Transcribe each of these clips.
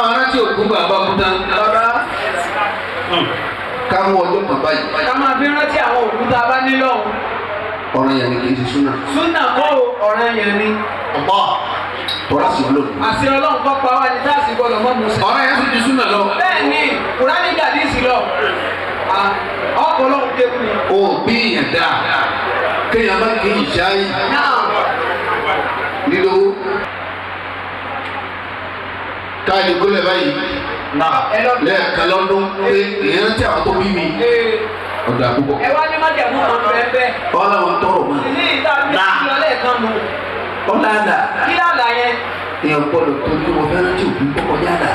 káwọn aráàlú òkú bàbá kú tán. káwọn ọjọ́ kan báyìí. ká máa fi rántí àwọn òkú tá a bá ní lọ́hùn. ọ̀ràn yẹn ni kì í ṣe súnà. súnà kọ́ ọ̀ràn yẹn ni. tọ́lá sí olóògùn. àṣẹ ọlọ́run kọ́ pa wá ní táàsì gbọ́dọ̀ mọ́ musa. ọ̀ràn yẹn sì ju súnà lọ. bẹ́ẹ̀ ni kùránì gàdísì lọ ọkọ̀ ọlọ́run kéwù ni. o bí ẹ̀dá kéèyàn bá kí ìṣá yìí. nílò káàdì gólẹ̀ báyìí lẹ́ẹ̀kan lọ́dún pé èèyàn tí àwọn tó bí mi ọ̀dà púpọ̀. ẹ wá ní májàmú kan bẹ́ẹ̀ bẹ́ẹ̀. ọlọ́run tọrọ mọ́. ní ìta bí ìlọlẹ̀ kan nù. ọ̀làdà. kí ládàá yẹn. èèyàn gbọ́dọ̀ tó kí wọ́n fẹ́ràn tí òbí kọ́kọ́ yáda.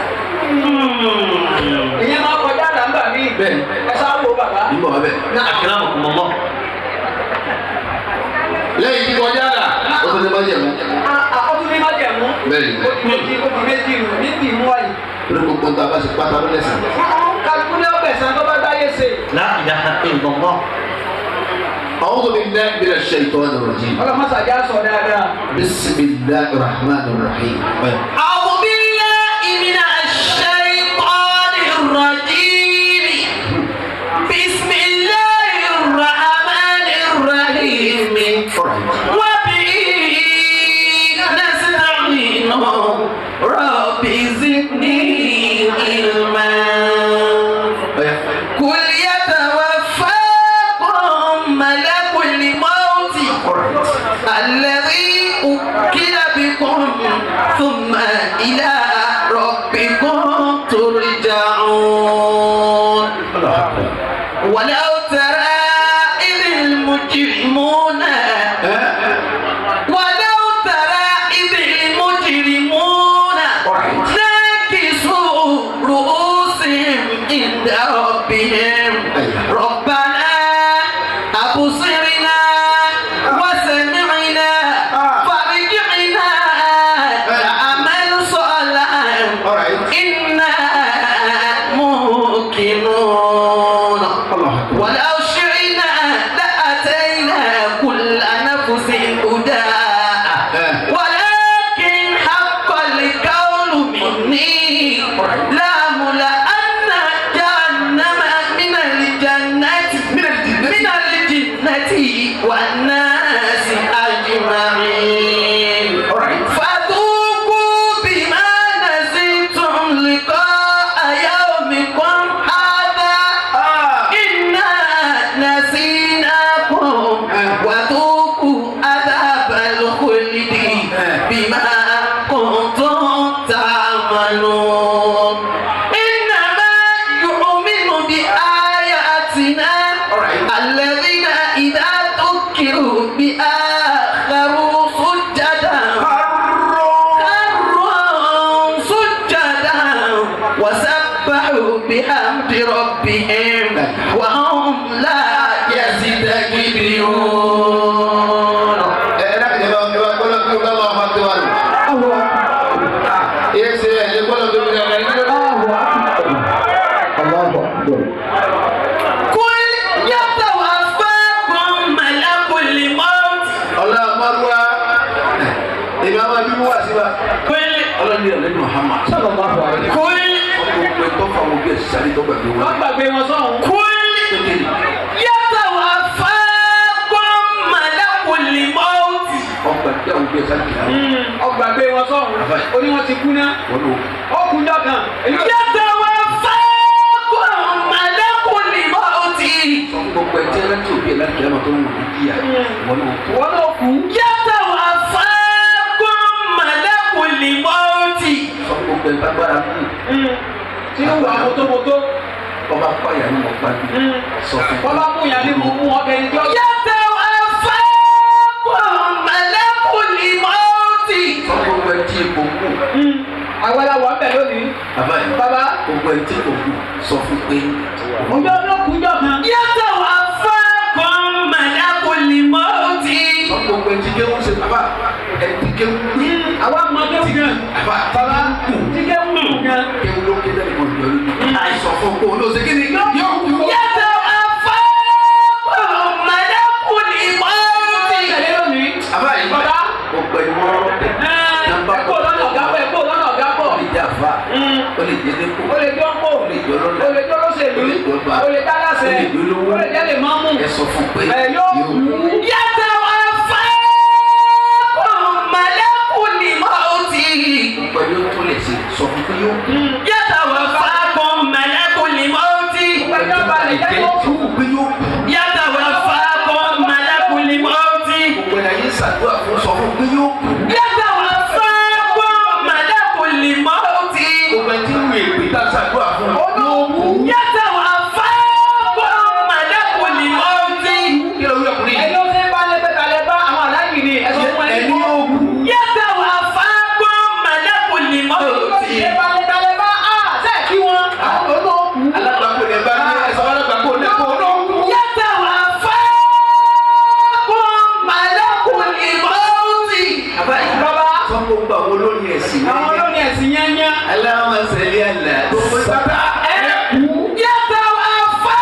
ìyẹn máa kọjá àdàgbà mi. bẹ́ẹ̀ ẹ sáà wo bàbá. nígbà wà bẹ́ẹ̀. lẹ́yìn tí kọjá dà ó tún ní májẹ̀mú. ó tún ní májẹ̀mú. bẹ́ẹ̀ni. ó ti méjì rù ní tì mú wáyé. lórí gbogbo nǹkan bá ṣe pátá ló lẹ́sìn. kálukú ní ọgbẹ̀sán tó bá dáyé ṣe. أعوذ بالله من الشيطان الرجيم. بسم الله الرحمن الرحيم. أعوذ بالله من الشيطان الرجيم. بسم الله الرحمن الرحيم. وبه نستعين رب زدني علما. قل يتوفاكم ملك الموت الذي أكل بكم ثم إلى ربكم ترجعون. ولو ترى إذ المجرمون ناكسوا رؤوسهم عند ربهم ربنا أبصرنا وسمعنا فارجعنا نعمل صالحا إنا موقنون. ولو شئنا لأتينا كل نفس هداها ولكن حق القول مني لأملأن جهنم من الجنة والناس أجمعين. فذوقوا بما نسيتم لقاء يومكم هذا إنا نسيناكم وذوقوا عذاب الخلد بما كنتم تعملون. إنما يؤمن بآياتنا الذين إذا ذكروا بها خروا سجدا وسبحوا بحمد ربهم وهم لا يستكبرون. قل يتوفاكم ملك الموت. قل يتوفاكم ملك الموت. ọgbàgbé wọn sọ̀hún ó ní wọ́n ti kú náà ó kú dọ́kan. يتوفاكم ملك الموت. wọ́n náà kú. يتوفاكم ملك الموت. tí ó wà mọ́tòmọ́tò. ọba pààyà ni mo pa bí. bọ́lá mú ìyá ni mo mú ọbẹ̀ ní jọ́. يتوفاكم ملك الموت. gbogbo ẹ tí epo kù. àwọn aláwọ̀ ń bẹ̀ lónìí. bàbá. gbogbo ẹ tí epo kù sọ fún pé. ọjọ́ ló kú jọ kan. يتوفاكم ملك الموت. gbogbo ẹ tí kéwù ṣe bàbá ẹ tí kéwù. àwa mọ kéwù gan. bàbá tí kéwù gan. kéwù ló kéde ní ọjọ́ yìí. àìsàn fún kó ló ṣe kí ni yóò kú. يتوفاكم ملك الموت. tẹ̀lé lónìí. bàbá yìí bàbá. gbogbo ẹ ni wọ́n rọ́ tẹ̀. ẹ̀kọ́ lọ́nà ọ̀gá bọ̀ ẹ̀kọ́ lọ́nà ọ̀gá bọ̀. ìjà fa. ó lè jẹ́ dépò, ó lè jọ́ pò, ó lè jẹ́ ọlọ́lá, ó lè jọ́ lọ́sẹ̀lú, ó lè jẹ́ ọba, ó lè jẹ́ aláṣẹ, ó lè jẹ́ olówó, ó lè jẹ́ lè máa mú. ẹ sọ fún pé Yóò yóò kú. Yàtọ̀ wá fẹ́ kó mọ̀lẹ́kùnrin mọ́tì. pẹ̀lú tó lè ṣe sọ fún pé yóò kú. Yàtọ̀ wá fẹ́ kó mọ̀lẹ́kùnrin mọ́tì. Ẹjọ́ balẹ̀ jẹ́ yóò kú. pé yóò kú. Yàtọ̀ wá fẹ́ kó mọ̀lẹ́kùnrin mọ́tì. gbogbo ẹ̀yà yín ṣàdúrà fún sọ fún pé yóò kú. Yàtọ̀ wá fẹ́ kó mọ̀lẹ́kùnrin mọ́tì. gbogbo ẹ̀ tí ń wé ìpè tá a ṣàdúrà fún yóò kú. Yàtọ̀ wá fẹ́ kó mọ̀lẹ́kùnrin mọ́tì. kí ló wí ọkùnrin Ẹni yìí? ó ṣe ń bá lẹ́gbẹ̀kalẹ̀ bá àwọn aláìní ni ẹ̀sọ́ fún ẹni ẹni yóò kú. Yàtọ̀ wá fẹ́ kó mọ̀lẹ́kùnrin mọ́tì. ṣe bá lẹ́gbẹ̀kalẹ̀ bá ṣe kí wọn àwọn tó lọ kú. alágbàkọ lè bá ní ẹsọ alágbàkọ lè kó ló kú. Yàtọ̀ wá fẹ́ kó mọ̀lẹ́kùnrin mọ́tì. àbáyé Bàbá sọ gbogbo àwọn olórin ẹ̀sìn àwọn olóyìn ẹ̀sìn yẹn yẹn. aláwọ̀ sẹ́lẹ̀ àlà gbogbo ìpàtà ẹ̀ kú. Yàtọ̀ wá fẹ́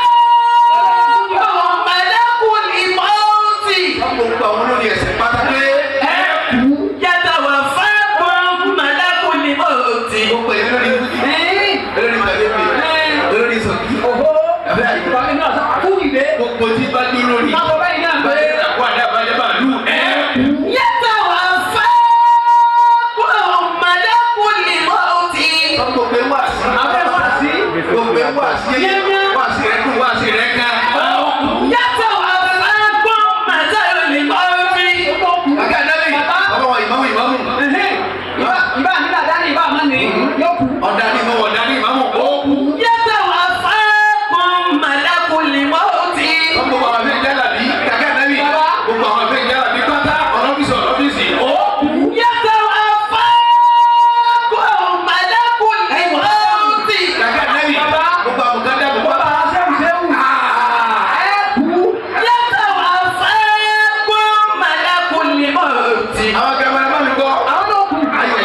kó mọ̀lẹ́kùnrin mọ́tì. sọ gbogbo àwọn olórin ẹ̀sìn pátá pé ẹ̀ kú. Yàtọ̀ wá fẹ́ kó mọ̀lẹ́kùnrin mọ́tì. gbogbo ẹ̀ lórí olórin tàbí olórin sọ̀kì. Òhó. àbáyé Bàbá mi náà sọ kú ìdè. gbogbo tí bá dúró lórí. Bàbá báyìí náà pé. báyìí àpò àdàbàdà bá lù ẹ̀ kú. Yàtọ̀ wá fẹ́ kó mọ̀lẹ́kùnrin mọ́tì. sọ gbogbo ẹ̀ wá sí. Abẹ́ wá sí. gbogbo ẹ̀ wá sí. wá sí rẹ̀ kú wá sí rẹ̀ ká. Yàtọ̀ wá fẹ́ kó mọ̀lẹ́kùnrin mọ́tì. Kàkà dábì. ọmọ ìmáàmù ìmáàmù. Ìbá mi náà dání ìbá máa ní yóò kú. ọ̀dàní mọ̀ ọ̀dàní ìmáàmù ó kú. Yàtọ̀ wá fẹ́ kó mọ̀lẹ́kùnrin mọ́tì. gbogbo àwọn afẹ́ jálà bí kàkà dábì. gbogbo àwọn afẹ́ jálà bí pátá ọlọ́fíìsì ó kú. Yàtọ̀ wá fẹ́ kó mọ̀lẹ́kùnrin mọ́tì. Kàkà dábì. gbogbo àwọn kan dábì Bàbá pátá. sẹ́wù. Ẹ kú. Yàtọ̀ wá fẹ́ kó mọ̀lẹ́kùnrin mọ́tì. àwọn kẹfà bá mi gbọ́. Àwọn náà kú.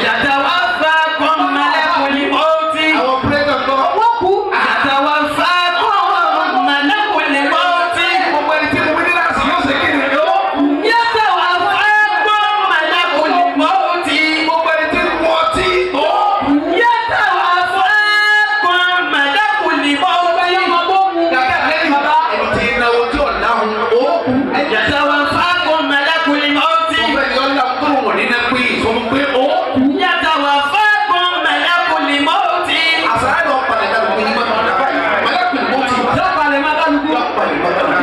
Yàtọ̀ wá fẹ́ kó mọ̀lẹ́kùnrin mọ́tì. àwọn pírẹ́tọ̀ gbọ́. Wọ́n kú. Yàtọ̀ wá fẹ́ kó mọ̀lẹ́kùnrin mọ́tì. gbogbo ẹni tí mo wí nílá sí yóò ṣe kí ni yóò kú. Yàtọ̀ wá fẹ́ kó mọ̀lẹ́kùnrin mọ́tì. gbogbo ẹni tí mo ọtí ó kú. Yàtọ̀ wá fẹ́ kó mọ̀lẹ́kùnrin mọ́tì. Kàkà dábì. ẹni tí náwó tí ò náhùn ó kú. Yàtọ̀ wá fẹ́ kó mọ̀lẹ́kùnrin mọ́tì. gbogbo ẹni ọ̀la tó wọ̀ nínú pé ìsọmọ pé ó kú. Yàtọ̀ wá fẹ́ kó mọ̀lẹ́kùnrin mọ́tì. àṣà ẹ̀ lọ padà dàbí kí ni mọ́tò dàbá yìí. mọ̀lẹ́kùn mọ́ ti wà. Lọ́pàá lè má kálukú. lọ́pàá ní mọ́tò dàbá.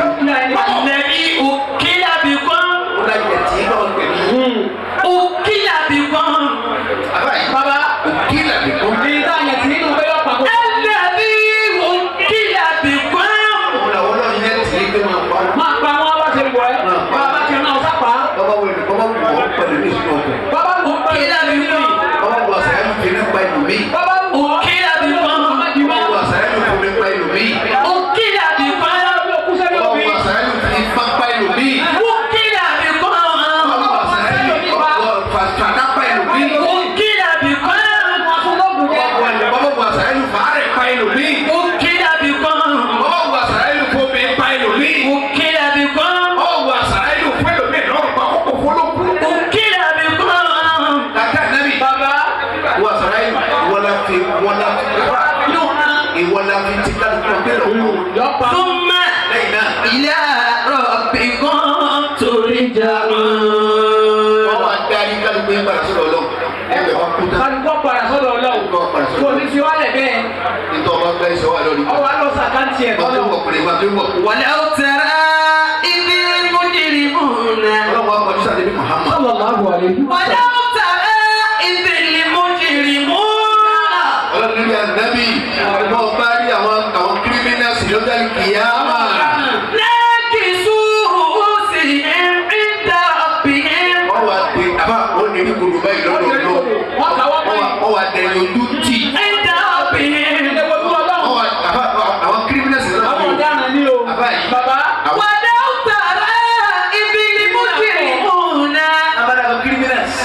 Ànàbí òkìlà bí kan. ó láyé tí náà ń pẹ̀lú. Òkìlà bí kan. àbáyé Bàbá kí làbí kún. ní táyà tí nínú pé yóò pàgọ́. Ànàbí òkìlà bí kan. òun làwọn náà yẹn tì í pé máa pa. Máa pa wọn bá ṣe wọ̀ ẹ́. Bàbá ti rán ọ̀sá pa. bàbá wo ni bàbá wù ọ́ pẹ̀lú ní ìṣúná ọkọ̀. Bàbá wù ú Òkìlà bí kan. bàbá wù àṣà ẹ̀mí fi nípa ìlú mi. Bàbá wù ú. Òkìlà bí kan. bàbá wù àṣà ẹ̀mí fi nípa ìlú mi. Òkìlà bí kan. bàbá wù àṣà ẹ̀mí fi pápá ìlú mi. Òkìlà bí kan. bàbá wù àṣà ẹ̀mí fi fàdápá ìlú mi. Òkìlà bí kan. bàbá wù àṣà ẹ̀mí fàárẹ̀ pa ìlú mi. Òkìlà bí kan. bàbá wù àṣà ẹ̀mí fomi pa ìlú mi. Òkìlà bí kan. bàbá wù àṣà ẹ̀mí fún ìlú mi lọ́rùn pa kókò fọlọ́kù. Òkìlà bí kan. kàkà nàbì. Bàbá wù àṣà ẹ̀mí wọlá fi ìwọlá fi ti kálukú ọ̀gbẹ́ lọ́wọ́. lọ́pàá. ثم lẹ́yìn náà. إلى ربكم ترجعون. wọ́n wá darí kálukú yẹn padà sọ́dọ̀ ọlọ́run. ẹgbẹ́ wọn kú tán. Kálukú padà sọ́dọ̀ Ọlọ́run. Kò ní fi wálẹ̀ bẹ́ẹ̀. nítorí ọba gbẹ́ iṣẹ́ wà lórí. Ọwọ́ alọ́ sàkántì ẹ̀ wọ́n tó lọ́dọ̀. wọ̀ pèlè wọ́n tó wọ̀. ولو ترى إذ المجرمون ọlọ́run wa kọjú sáà débi Muhammad. Sallallahu alaihi wa sallam. ولو ترى إذ المجرمون ọlọ́run níbi ànábì ọmọ bá rí àwọn kírímínàsì lọ́jà kìyàmá. ناكسوا رؤوسهم عند ربهم. wọ́n wá dé àbá wọn ní kúrú báyìí lọ́dọ̀ ọlọ́run. wọ́n wá dé ojú tì. عند ربهم. wọ́n wá àbá àwọn kírímínàsì lọ́dọ̀ Àwọn ọlọ́run. ọ̀daràn ní o. àbá yìí. Bàbá. ولو ترى إذ المجرمون abala àwọn kírímínàsì.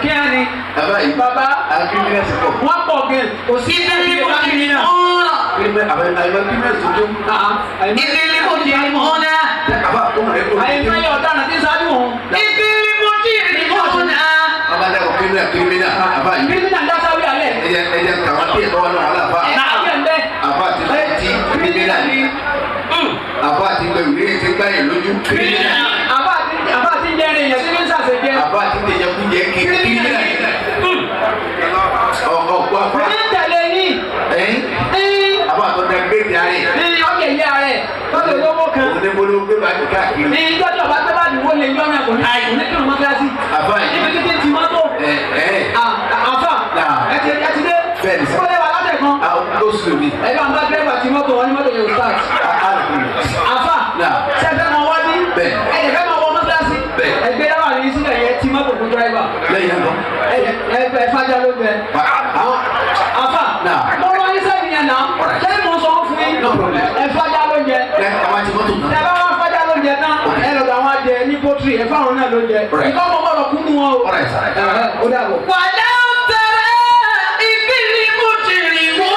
Kí á ní? àbá yìí. Bàbá. àwọn kírímínàsì pọ̀. Wọ́n pọ̀ gan. Kò sí إذ ìdílé المجرمون àwọn kírímínàsì tó. إذ المجرمون àbá ọmọ rẹ kò ní. àyẹ̀fẹ́ ọ̀daràn tí sáájú wọn. إذ المجرمون abala àwọn kírímínà àbá yìí. Kírímínà ń dá sáwí alẹ́. ẹyẹ yẹn lójú kírímínà. àbá àti jẹrin yẹn tí ní sàṣẹjẹ. àbá àti tẹ̀yẹkújẹ kírímínà. ọ̀gbọ́n àbá. ní tẹ̀lé yín. àbá àtọ́jà gbé di àárẹ̀. ní ọkẹ́ ilé àárẹ̀ tọ́jú olówó kan. onímọ̀ló gbé bàtí káàkiri. ní ìjọ́jọ́ bá gbé bàtí wọlé yọ̀ọ̀nà kò ní kírun mọ́tíláṣí. àbá yìí. níbi títí ti mọ́tò. àfà ẹ ti dé. bẹ́ẹ̀ni sá. kọ́lé wa látẹ̀ kan. ó sì lè. ẹ̀ka ń bá dírẹ́bà ti mọ́tò wọn ní mọ́tò yóò start. àfà sẹ́fẹ̀ mọ wá bí. ẹ̀jẹ̀ fẹ́ mọ wọ mọ́tíláṣí. ẹgbẹ́ dáwà ní sílẹ̀ yẹn ti mọ́tò fún dírẹ́bà. lẹ́yìn náà. ẹ fájà ló bẹ. àfà mo wá ní sẹ́yìn yẹn náà sẹ́yìn mo sọ fún yín. ẹ fájà ló jẹ. ẹ bá wá fájà ló jẹ náà ẹ lọ́dọ̀ àwọn adìẹ ní pọ́tírì ẹ fáwọn náà ló jẹ. ìkọ́ mọ̀ bọ̀rọ̀ kú mu wọn o. ó dàbọ̀. wàlẹ́ òtẹ̀rẹ̀ ìbílí mùtìrì mú.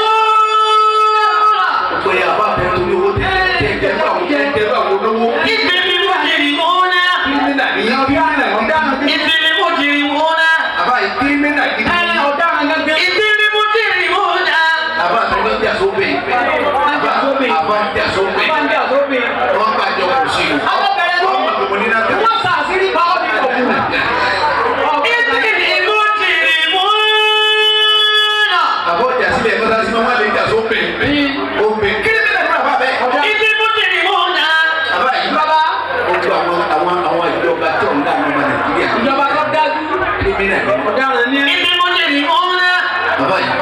pé àbá bẹ torí owó tẹ bá wo lówó. ìbílí mùtìrì mú náà. kírímínà nìyẹn kírímínà ọ̀daràn. ìbílí mùtìrì mú náà. àbá yìí kírímínà gidi. ọ̀daràn gẹ́gẹ́. ìbílí mùtìrì mú náà. àbá àtàwọn ọjà sóbè. àbá àjà sóbè. wọ́n bá jọ kò sí i. wọ́n mọ̀ tó mọ̀ nínú àtẹ. wọ́n sàṣírí bá ọ́ ní ọ̀kùn. ìbílí mùtìrì mú náà. àbọ̀ ọjà sílẹ̀ ẹ̀kọ́ sáré sí máa lè jà sóbè. òbè kírímínà ní àbá bẹ́ẹ̀. ìbílí mùtìrì mú náà. àbá yìí ó gba àwọn ìjọba tí ò ń dá àwọn ọmọ Nàìjíríà. ìjọba tó dájú. kírímínà ní. ọ̀daràn ní. ìbílí mùtìrì mú náà. àbá yìí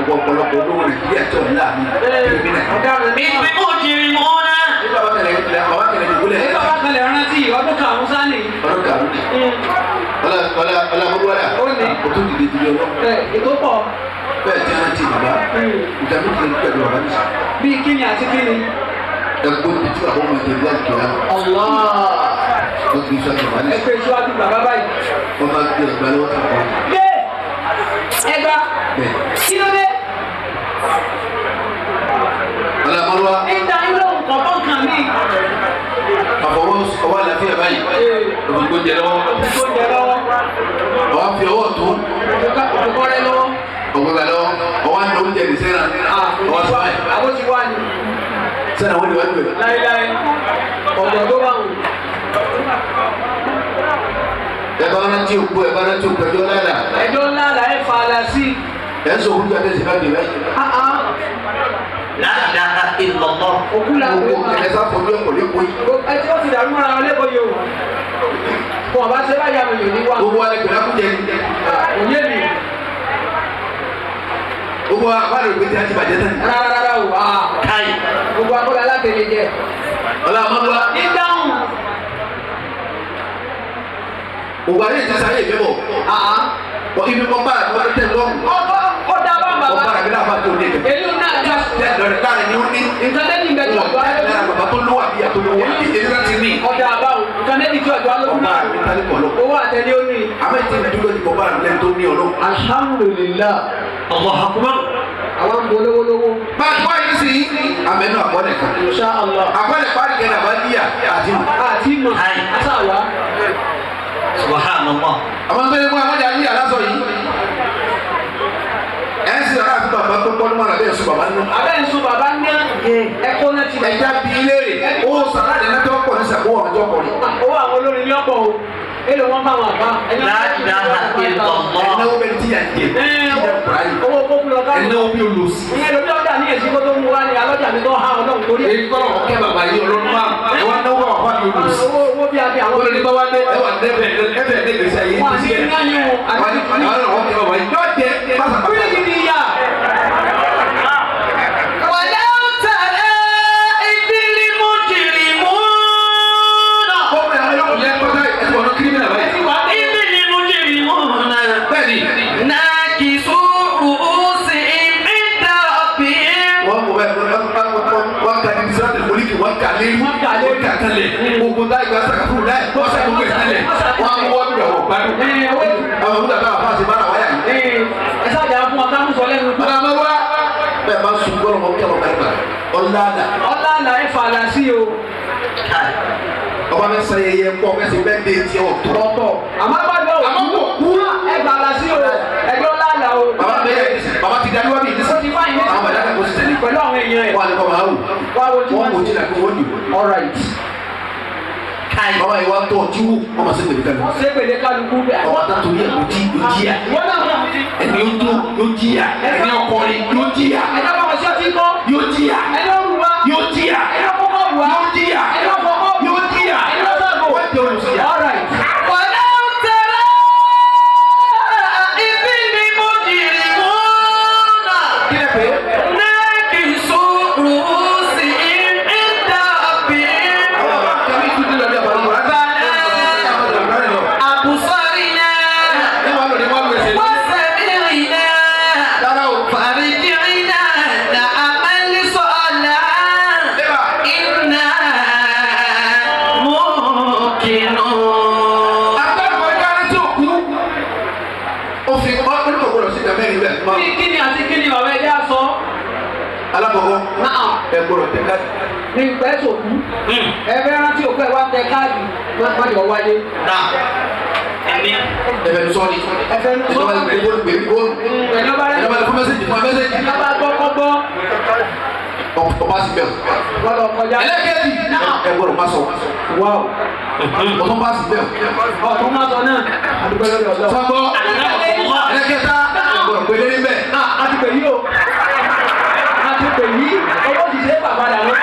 gbogbo ọ̀pọ̀lọpọ̀ olówó Nàìjíríà tí ò ń dá àwọn kírímínà ní. ọ̀daràn ní. ìbílí mùtìrì mú náà. nígbà bá kẹlẹ̀ ìdúgbòlẹ̀. nígbà bá kalẹ̀ rántí ọdún karùn-ún sáni. ọdún karùn-ún ni. ọlá gbogbo wàdà. ó ní. o tún dìde dìde ọlọ́. ètò pọ̀. bẹ́ẹ̀ tí wọ́n ti bàbá. ìjà mi ti pẹ̀lú bàbá mi. bíi kíni àti kíni. ẹgbẹ́ ti tí bàbá ọmọ ìdílé àti kìlá. Allah. wọ́n ti sọ bàbá ní. ẹgbẹ́ ìṣúwájú bàbá báyìí. wọ́n bá gbé ẹgbẹ́ lọ́wọ́ tó kọ́. dé ẹgbà. bẹ́ẹ̀. kí ló dé. ọlá mọ́lúwa. ìta ilé òǹkọ̀ọ̀kan kan mí. àfọwọ́ ọwọ́ àlàáfíà báyìí. òfìgbò jẹ lọ́wọ́. òfìgbò jẹ lọ́wọ́. ọwọ́ fi ọwọ́ tó. òfìgbò rẹ lọ́wọ́. òfìgbò lọ́wọ́. ọwọ́ àti oúnjẹ ní sẹ́nà. ọwọ́ sọ ẹ̀. àbó ti wá ní. sẹ́nà wọ́n ti wá ju ẹ̀. láíláí ọ̀dọ̀ tó bá wù. ẹ̀bá rántí òkú ẹ̀bá rántí òkú ẹjọ́ lára. ẹjọ́ ńlá là ẹ̀ fà á la sí. ẹ̀ ń sọ òkú jáde sí ká gbé báyìí. La ilaha illallah. òkú la gbogbo wò ó. ẹ̀sà fojú ẹ̀kọ́ lẹ́kọ̀ọ́ yìí. ẹ tí ó ti dàrú mọ́ra wọn lẹ́kọ̀ọ́ yìí o. kò ọba ṣe báyà mi yòó ní wa. gbogbo wa lẹ́kọ̀ọ́ lákùjẹ. òye mi. gbogbo wa wà lórí pété àti bàjẹ́ tán. rárá o Káyì. gbogbo akọ́lá alátẹ̀lé jẹ. ọlá àmọ́lúwa. ìdáhùn. gbogbo àlẹ́ ìtẹ̀sán ayé ìfẹ́ bọ̀. wọ́n ibi kọ́ bára kọ́ tẹ̀ lọ́rùn. ó dá bá bàbá. kọ́ bára bí láfa tó dé. èyí náà já. tẹ̀ lọ́rẹ̀ láàrin ni ó ní. nǹkan lẹ́yìn ìgbẹ́ tó ọ̀dọ́ ayé. lára bàbá tó lówó àbí àtò lówó. èyí náà ti ní. ọjà àbáwò nǹkan lẹ́yìn tí ọ̀dọ́ alóhùn ọba náà. àmì tálí kọ̀ lọ. owó àtẹ̀lé ó ní. àmọ́ ìtì mi dúró ní kọ́ bára lẹ́nu tó ní ọlọ́. alhamdulillah. Allahu akbar. àwọn ń bo lówólówó. bá a gbọ́ yìí sí amẹ́nu àkọọ́lẹ̀ kan. insha Allah. àkọọ́lẹ̀ parí kẹ́ni àbádíyà àti mọ̀. àti mọ̀ Ayi. asáwa. Subhanallah. àwọn tó yẹ kó àwọn jàdí àlásọ yìí. ẹ̀ ń sin ọ̀rọ̀ àti bàbá tó pọ́n mọ́ra bẹ́ẹ̀ sùn bàbá nínú. abẹ́ ń sun bàbá ń dán. ẹ̀kọ́ náà ti ẹja bí ilé rẹ̀ ó sàrà dẹ̀ náà pọ̀ ní sàkó ọ̀rọ̀ ọjọ́ pọ̀ ní. owó àwọn olórin ní ọ̀pọ̀ o. èlò wọn bá wọn àbá. La ilaha illallah. ẹnáwó bẹ́ẹ̀ ti yà ń jẹ. owó kókó lọ ká. ẹnáwó bí olùsí. ìyẹn lóbi ọjà ní èsì kó tó mú wá ní alọ́jà mi tó há ọlọ́run torí. èyí kọ́lọ̀ ọ̀kẹ́ bàbá yìí ọlọ́run máa ẹ wá náwó àwọn afá bí olùsí. owó bí a bí àwọn. olórí bá wá dé ẹ wà dẹ́fẹ̀ dẹ́gbẹ̀sẹ̀ yìí. wọn àti ní ayé wọn. àwọn ọ̀kẹ́ bàbá yìí yóò jẹ pásítọ̀. bíríkì ni ìyá. Walau tara idil mujrimuna. kọ́mọ̀ àwọn yóò yẹ kọ́tà ẹ̀sùn ọ̀nà kírímìnà báyìí. Idil mujrimuna. bẹ́ẹ̀ni Nakisu ru'usihim inda rabbihim. wọ́n mú bẹ́ẹ̀ wọ́n ka ní sọ́ọ̀tì mọ́lìkì wọ́n kà lé wọ́n kà tẹ́lẹ̀ gbogbo táyì gba sàkàfù láì wọ́n sàkàfù ẹ̀ tẹ́lẹ̀ wọ́n á mú wọ́n bí wọ́n gbádùn. àwọn ọmọdé àtàwọn afáàsì bá ra wáyà yìí. ẹ sáàjà fún wa káwọn sọ lẹ́nu. bàbá máa wá bẹ́ẹ̀ máa sun gbọ́dọ̀ mọ́ kẹ́wọ̀n kárìkà ọ̀làdà. ọlá là ẹ fà á sí o. ọba mi sẹ yẹyẹ pọ mẹsì bẹ́ẹ̀ dé tiẹ̀ ọ̀tọ̀. ọ̀tọ̀ àmọ́ gbàgbọ́ àmọ́ kò kú. ẹ gbà á sí o ẹjọ́ lálà o. bàbá mi yẹ bàbá ti darí wá bí ìdísí. ó ti fáyín àwọn bàdá kò sí tẹ̀lé. pẹ̀lú àwọn èèyàn ẹ̀. wọ́n á ní kọ́ máa wù. wá wo tí wọ́n mú ojúlẹ̀ kó wọ́n dì. all right. bàbá yìí wá tọ̀ tí wọ́n máa ṣe pèlè kálukú. wọ́n ṣe pèlè kálukú bẹ́ẹ̀. ọ̀wá tó torí ẹ̀ ló jíyà. ẹni ó tó yóò jíyà. ẹni ọkọrin yóò jíyà. ẹni ọkọ̀ ọ̀ṣọ́ ti kọ́. yóò jíyà. ẹni ọrùwá. yóò jíyà. ẹni ọkọ̀ ọ̀wá. yóò jíyà. ẹni ọkọ̀ ọ̀wá. yóò jíyà. ẹni ọkọ̀ ọ̀wá. wọ́n ti olùsíyà. all right. alákọ̀ọ́kọ́ ẹ gbọ́dọ̀ tẹ káàdì. ní ìgbẹ́ sòkú ẹ fẹ́ rántí òkú ẹ wá tẹ káàdì má jọ wáyé. ẹfẹ ní sọ́ọ̀nì ẹfẹ ní ìjọba sọ́ọ̀nì ìgbẹ́ gbọ́dọ̀ gbẹ́ gbọ́dọ̀ ìjọba ìjọba fún mẹ́sẹ̀jì fún mẹ́sẹ̀jì. ìjọba gbọ́ ọba sì bẹ̀rù. gbọ́dọ̀ kọjá. ẹlẹ́kẹ̀ẹ́dì ẹ gbọ́dọ̀ má sọ. wáò ọtún bá sì bẹ̀rù. ọtún má sọ náà àdúgbò lórí ọ̀dọ́. sọ́gbọ́ ẹlẹ́kẹ̀ẹ́ta ẹ gbọ́dọ̀ gbélé níbẹ̀. àdúgbò yìí o àdúgbò yìí owó ti ṣe é bàbá dà lọ.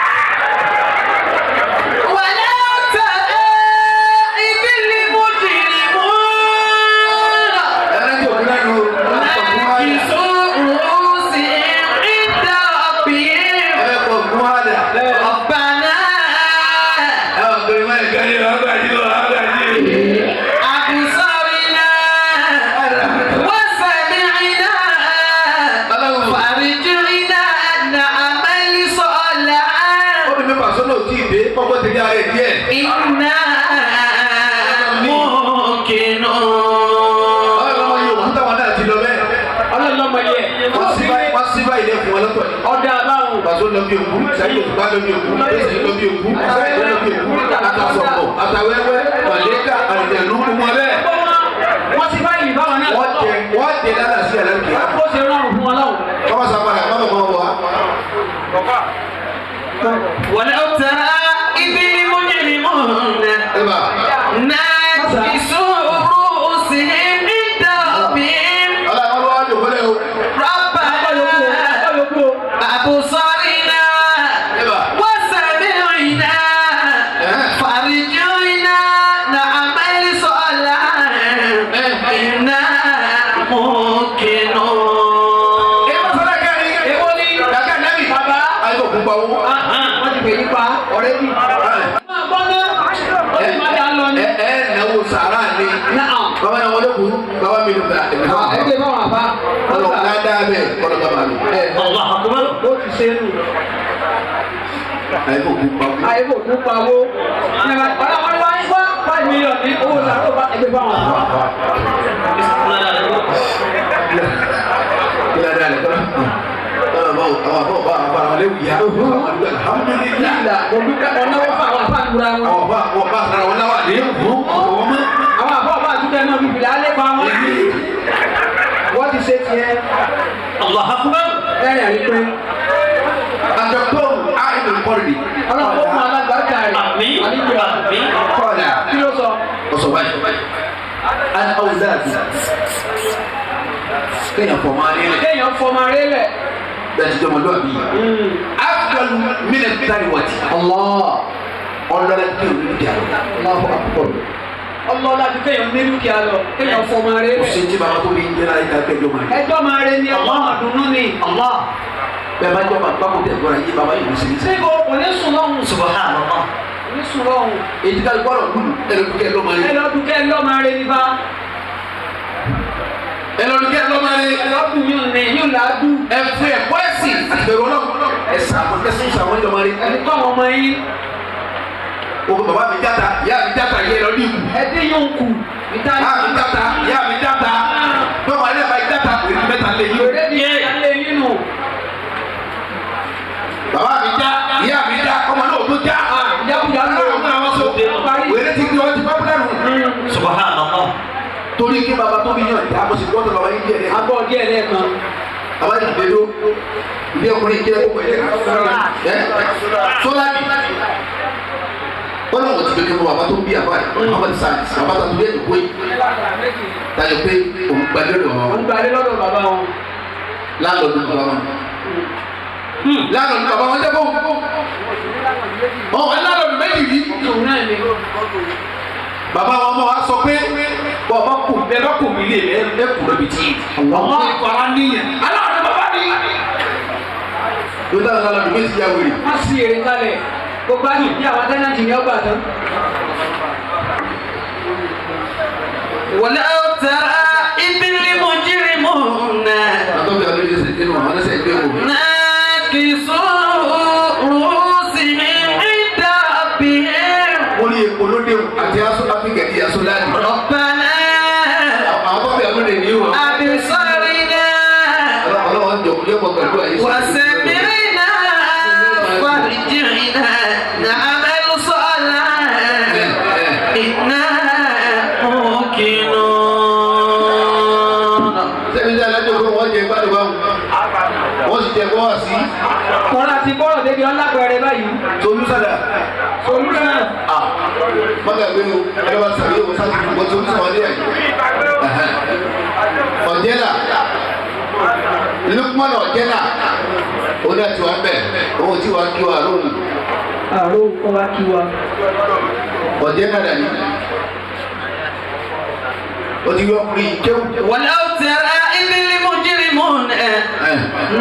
lọ́bí òkú sẹ́yìn òkúta lọ́bí òkú ẹ̀sìn lọ́bí òkú sẹ́yìn lọ́bí òkú àtàsọ̀pọ̀ àtàwẹ́wẹ́ màlẹ́kà àdìjẹ̀lú kúmọ́ bẹ́ẹ̀. wọ́n ti bá yìí báwọn náà. wọ́n tẹ dáadáa sí ẹ̀rẹ́ kìí. ó ṣe rọrùn fún wọn láwọn. kọ́mọ sábàlá kọ́mọ kọ́ wá. ولو ترى إذ المجرمون ناكسوا رؤوسهم عند ربهم ربنا أبصرنا وسمعنا فارجعنا نعمل صالحا إنا موقنون. Baba na wale kuru, baba mi lu bla. Ẹgbẹ́ bá wà bá. Ọlọ lada bẹ, ọlọ baba mi. Allah akubar. Ó ti ṣe nù. Ayé kò kú pawó. Ayé kò kú pawó. Ọ̀la wọn wá ń wá 5 million ní owó sàrò bá ẹgbẹ́ bá wà bá. Kílá dáa lẹ kọ́lá. Àwọn àbọ̀ bá àwọn alẹ́ wìyà. Alhamdulillah. Olùkọ́ ọ̀nà wọ́n fà wọ́n àfàdúrà wọn. Àwọn bá ara wọn náwà ní ìwọ̀n mọ́. Àwọn àbọ̀ bá àtúntẹ̀ náà bíbí lálẹ́ pa wọn. Wọ́n ti ṣe tiẹ̀. Allah akubar. Bẹ́ẹ̀ni àrípé. Àjọ̀tọ̀ àìdùn kọ́rìdì. Ọlọ́run ó fún alágbàtà rẹ̀. Àmín. Àlejò Àmín. Kọ́ọ̀dà. Kí ló sọ? Ọ̀sọ̀ báyìí. Àwùdáàbí. Kéèyàn fọ̀ máa rí rẹ̀. Kéèyàn fọmọ rẹ̀ lẹ̀. Bẹ́ẹ̀ ti jọmọ lọ́wọ́ bí. Afgalu mílẹ̀ tari wàtí. Ọlọ́dẹ kí o ní ìjà lọ. Ọlọ́lá ti kéèyàn ní dúkìá lọ. Kéèyàn fọmọ rẹ̀ Kò lẹ̀. sí tí bàbá tó bí ń jẹ́ láyé ká kẹjọ máa rí. Ẹjọ́ máa rẹ̀ ni ọmọ àdùnnú ni. Bẹ́ẹ̀ bá jọ máa gbàgbọ́ tẹ̀ gbọ́ra yé bàbá yìí sí. Ṣé kò ní sùn lọ́hùn? Subhanallah. Ní sùn lọ́hùn. Èyí ká gbọ́dọ̀ lù ẹlòdùkẹ́ ló máa rí. Ẹlọ́dúnkẹ́ lọ́ máa rẹ̀ ní bá. Ẹlòdùkẹ́ ló máa rí. Ẹlọ́dún yóò ní yóò láàdú. Ẹ̀fọ́ ẹ̀kọ́ ẹ̀sìn ìbẹ̀rù ọlọ́run. Ẹ̀sà àkọ́kẹ́sùn ìṣàwọn ìjọba rí. Ẹni kọ́ àwọn ọmọ yín. Ogun bàbá mi játa, ìyá mi játa, ìyá ẹ̀rọ ní ìkù. Ẹdí yóò kù. Ìta Ìyá mi játa, ìyá mi játa. Bọ́ọ̀mù alẹ́ bá játa, èmi mẹ́ta lé yín. Òré ni ilé yín nù. Bàbá mi já, ìyá mi já, ọmọ náà tó já. Ìjákùjá ló ń bá wọn sọ. Wèrè ti di ọtí pápá nù. Subhanallah. Torí kí bàbá tó bí yàn dá, mo sì gbọ́dọ̀ bàbá yín díẹ̀ dẹ́. Agbọ́ díẹ̀ lẹ́ẹ̀kan. Bàbá yìí gbé ló. Ilé ọkùnrin kí ẹ kó pẹ̀lẹ́. Sọ́lá mi. wọ́n lọ́wọ́ ti kékeré bàbá tó bí àbá yìí Muhammad Sani bàbá tó bí ẹ̀dùnkú yìí tayọ pé òun gbalẹ̀ lọ́dọ̀ wọn. òun gbalẹ̀ lọ́dọ̀ bàbá wọn. láńlọ́ọ̀dù bàbá wọn. láńlọ́ọ̀dù bàbá wọn jẹ́ fún wọn láńlọ́ọ̀dù méjì rí. bàbá wọn mọ̀ wá sọ pé bàbá kù bẹ́ẹ̀ bá kù mí lé ẹ̀ kù lọ́bi tí. ọmọ ìkọ̀rọ̀ níyẹn aláwọ̀ bàbá ni. yóò dáná láńlọ́ọ̀dù méjì yà wèrè. má sí èrè kalẹ̀ kó gbádùn bí àwọn tẹ́nàtì ní ọgbà tán. ولو ترى إذ المجرمون ناكسوا رؤوسهم عند ربهم ربنا أبصرنا وسمعنا فارجعنا نعمل صالحا إنا kọ́lá ti bọ́rọ̀ débi ọlápẹ̀rẹ̀ báyìí. solúsàdà. solúsàdà. mọ́gàgbé o ẹ̀rọ bá sàbí o sáà ti bọ́ solúsàdà wọlé ẹ̀. ọ̀jẹ́là lukumana ọ̀jẹ́là òun náà ti wá bẹ̀ òun ti wá kí wa lóhùn. àrò kọ́ wá kí wa. ọ̀jẹ́là dàní. o ti yọ ọkùnrin kéwù. ولو ترى إذ المجرمون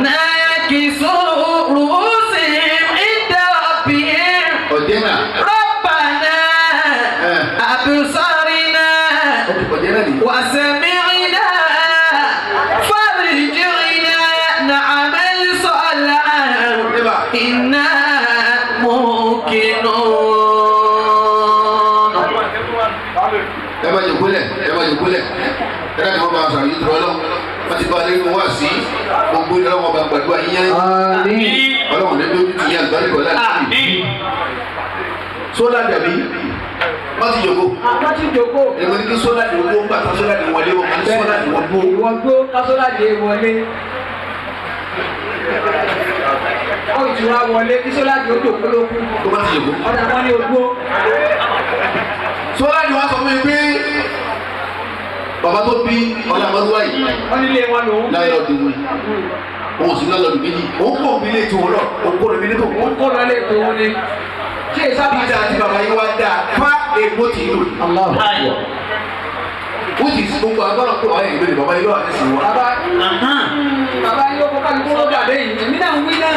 ناكسوا رؤوسهم عند ربهم ربنا أبصرنا وسمعنا فارجعنا نعمل صالحا إنا موقنون. ẹ bá jẹ kúlẹ̀ ẹ bá jẹ kúlẹ̀ ẹ dákẹ́ wọn bá sọ àyè tó lọ wọ́n ti bá a lẹ́nu wá sí gbogbo ìlú ọlọ́wọ́n bá gbàdúrà yíyan ọlọ́wọ́n ní lójú ti yàn gbàdúrà kọ́lá ní. sólà dàbí wọ́n ti jòkó. wọ́n ti jòkó. èmi ní kí sólà dì wọ́n gbà ká sólà dì wọlé wọ́n ní sólà dì wọ́n gbó. ìwọ́n gbó ká sólà dì wọlé. ó ìtura wọlé kí sólà dì ó jòkó lókù. tó bá ti jòkó. ọ̀dà wọn ni ogbó. sólà dì wọ́n sọ fún mi pé bàbá tó bí ọ̀làmọ́dúnwá yìí. wọ́n nílé wọn lòún gbé. láyọ̀dù wí òun sì lọ́lọ́dù méjì òun kò bí lè tó wọn lọ òun kò lè tó wọn. òun kò lọ lè tó wọn ni. ṣé ìsábà bí dáa ti bàbá yìí wá dáa fá ègbó tì í lò. ó sì gbogbo agbọ́dọ̀ pé ọ̀hún ìgbélé bàbá yìí lọ́wọ́ àti sìn wọn. bàbá yìí ló kó kálukú ló gàdé yìí èmi náà ń wí náà.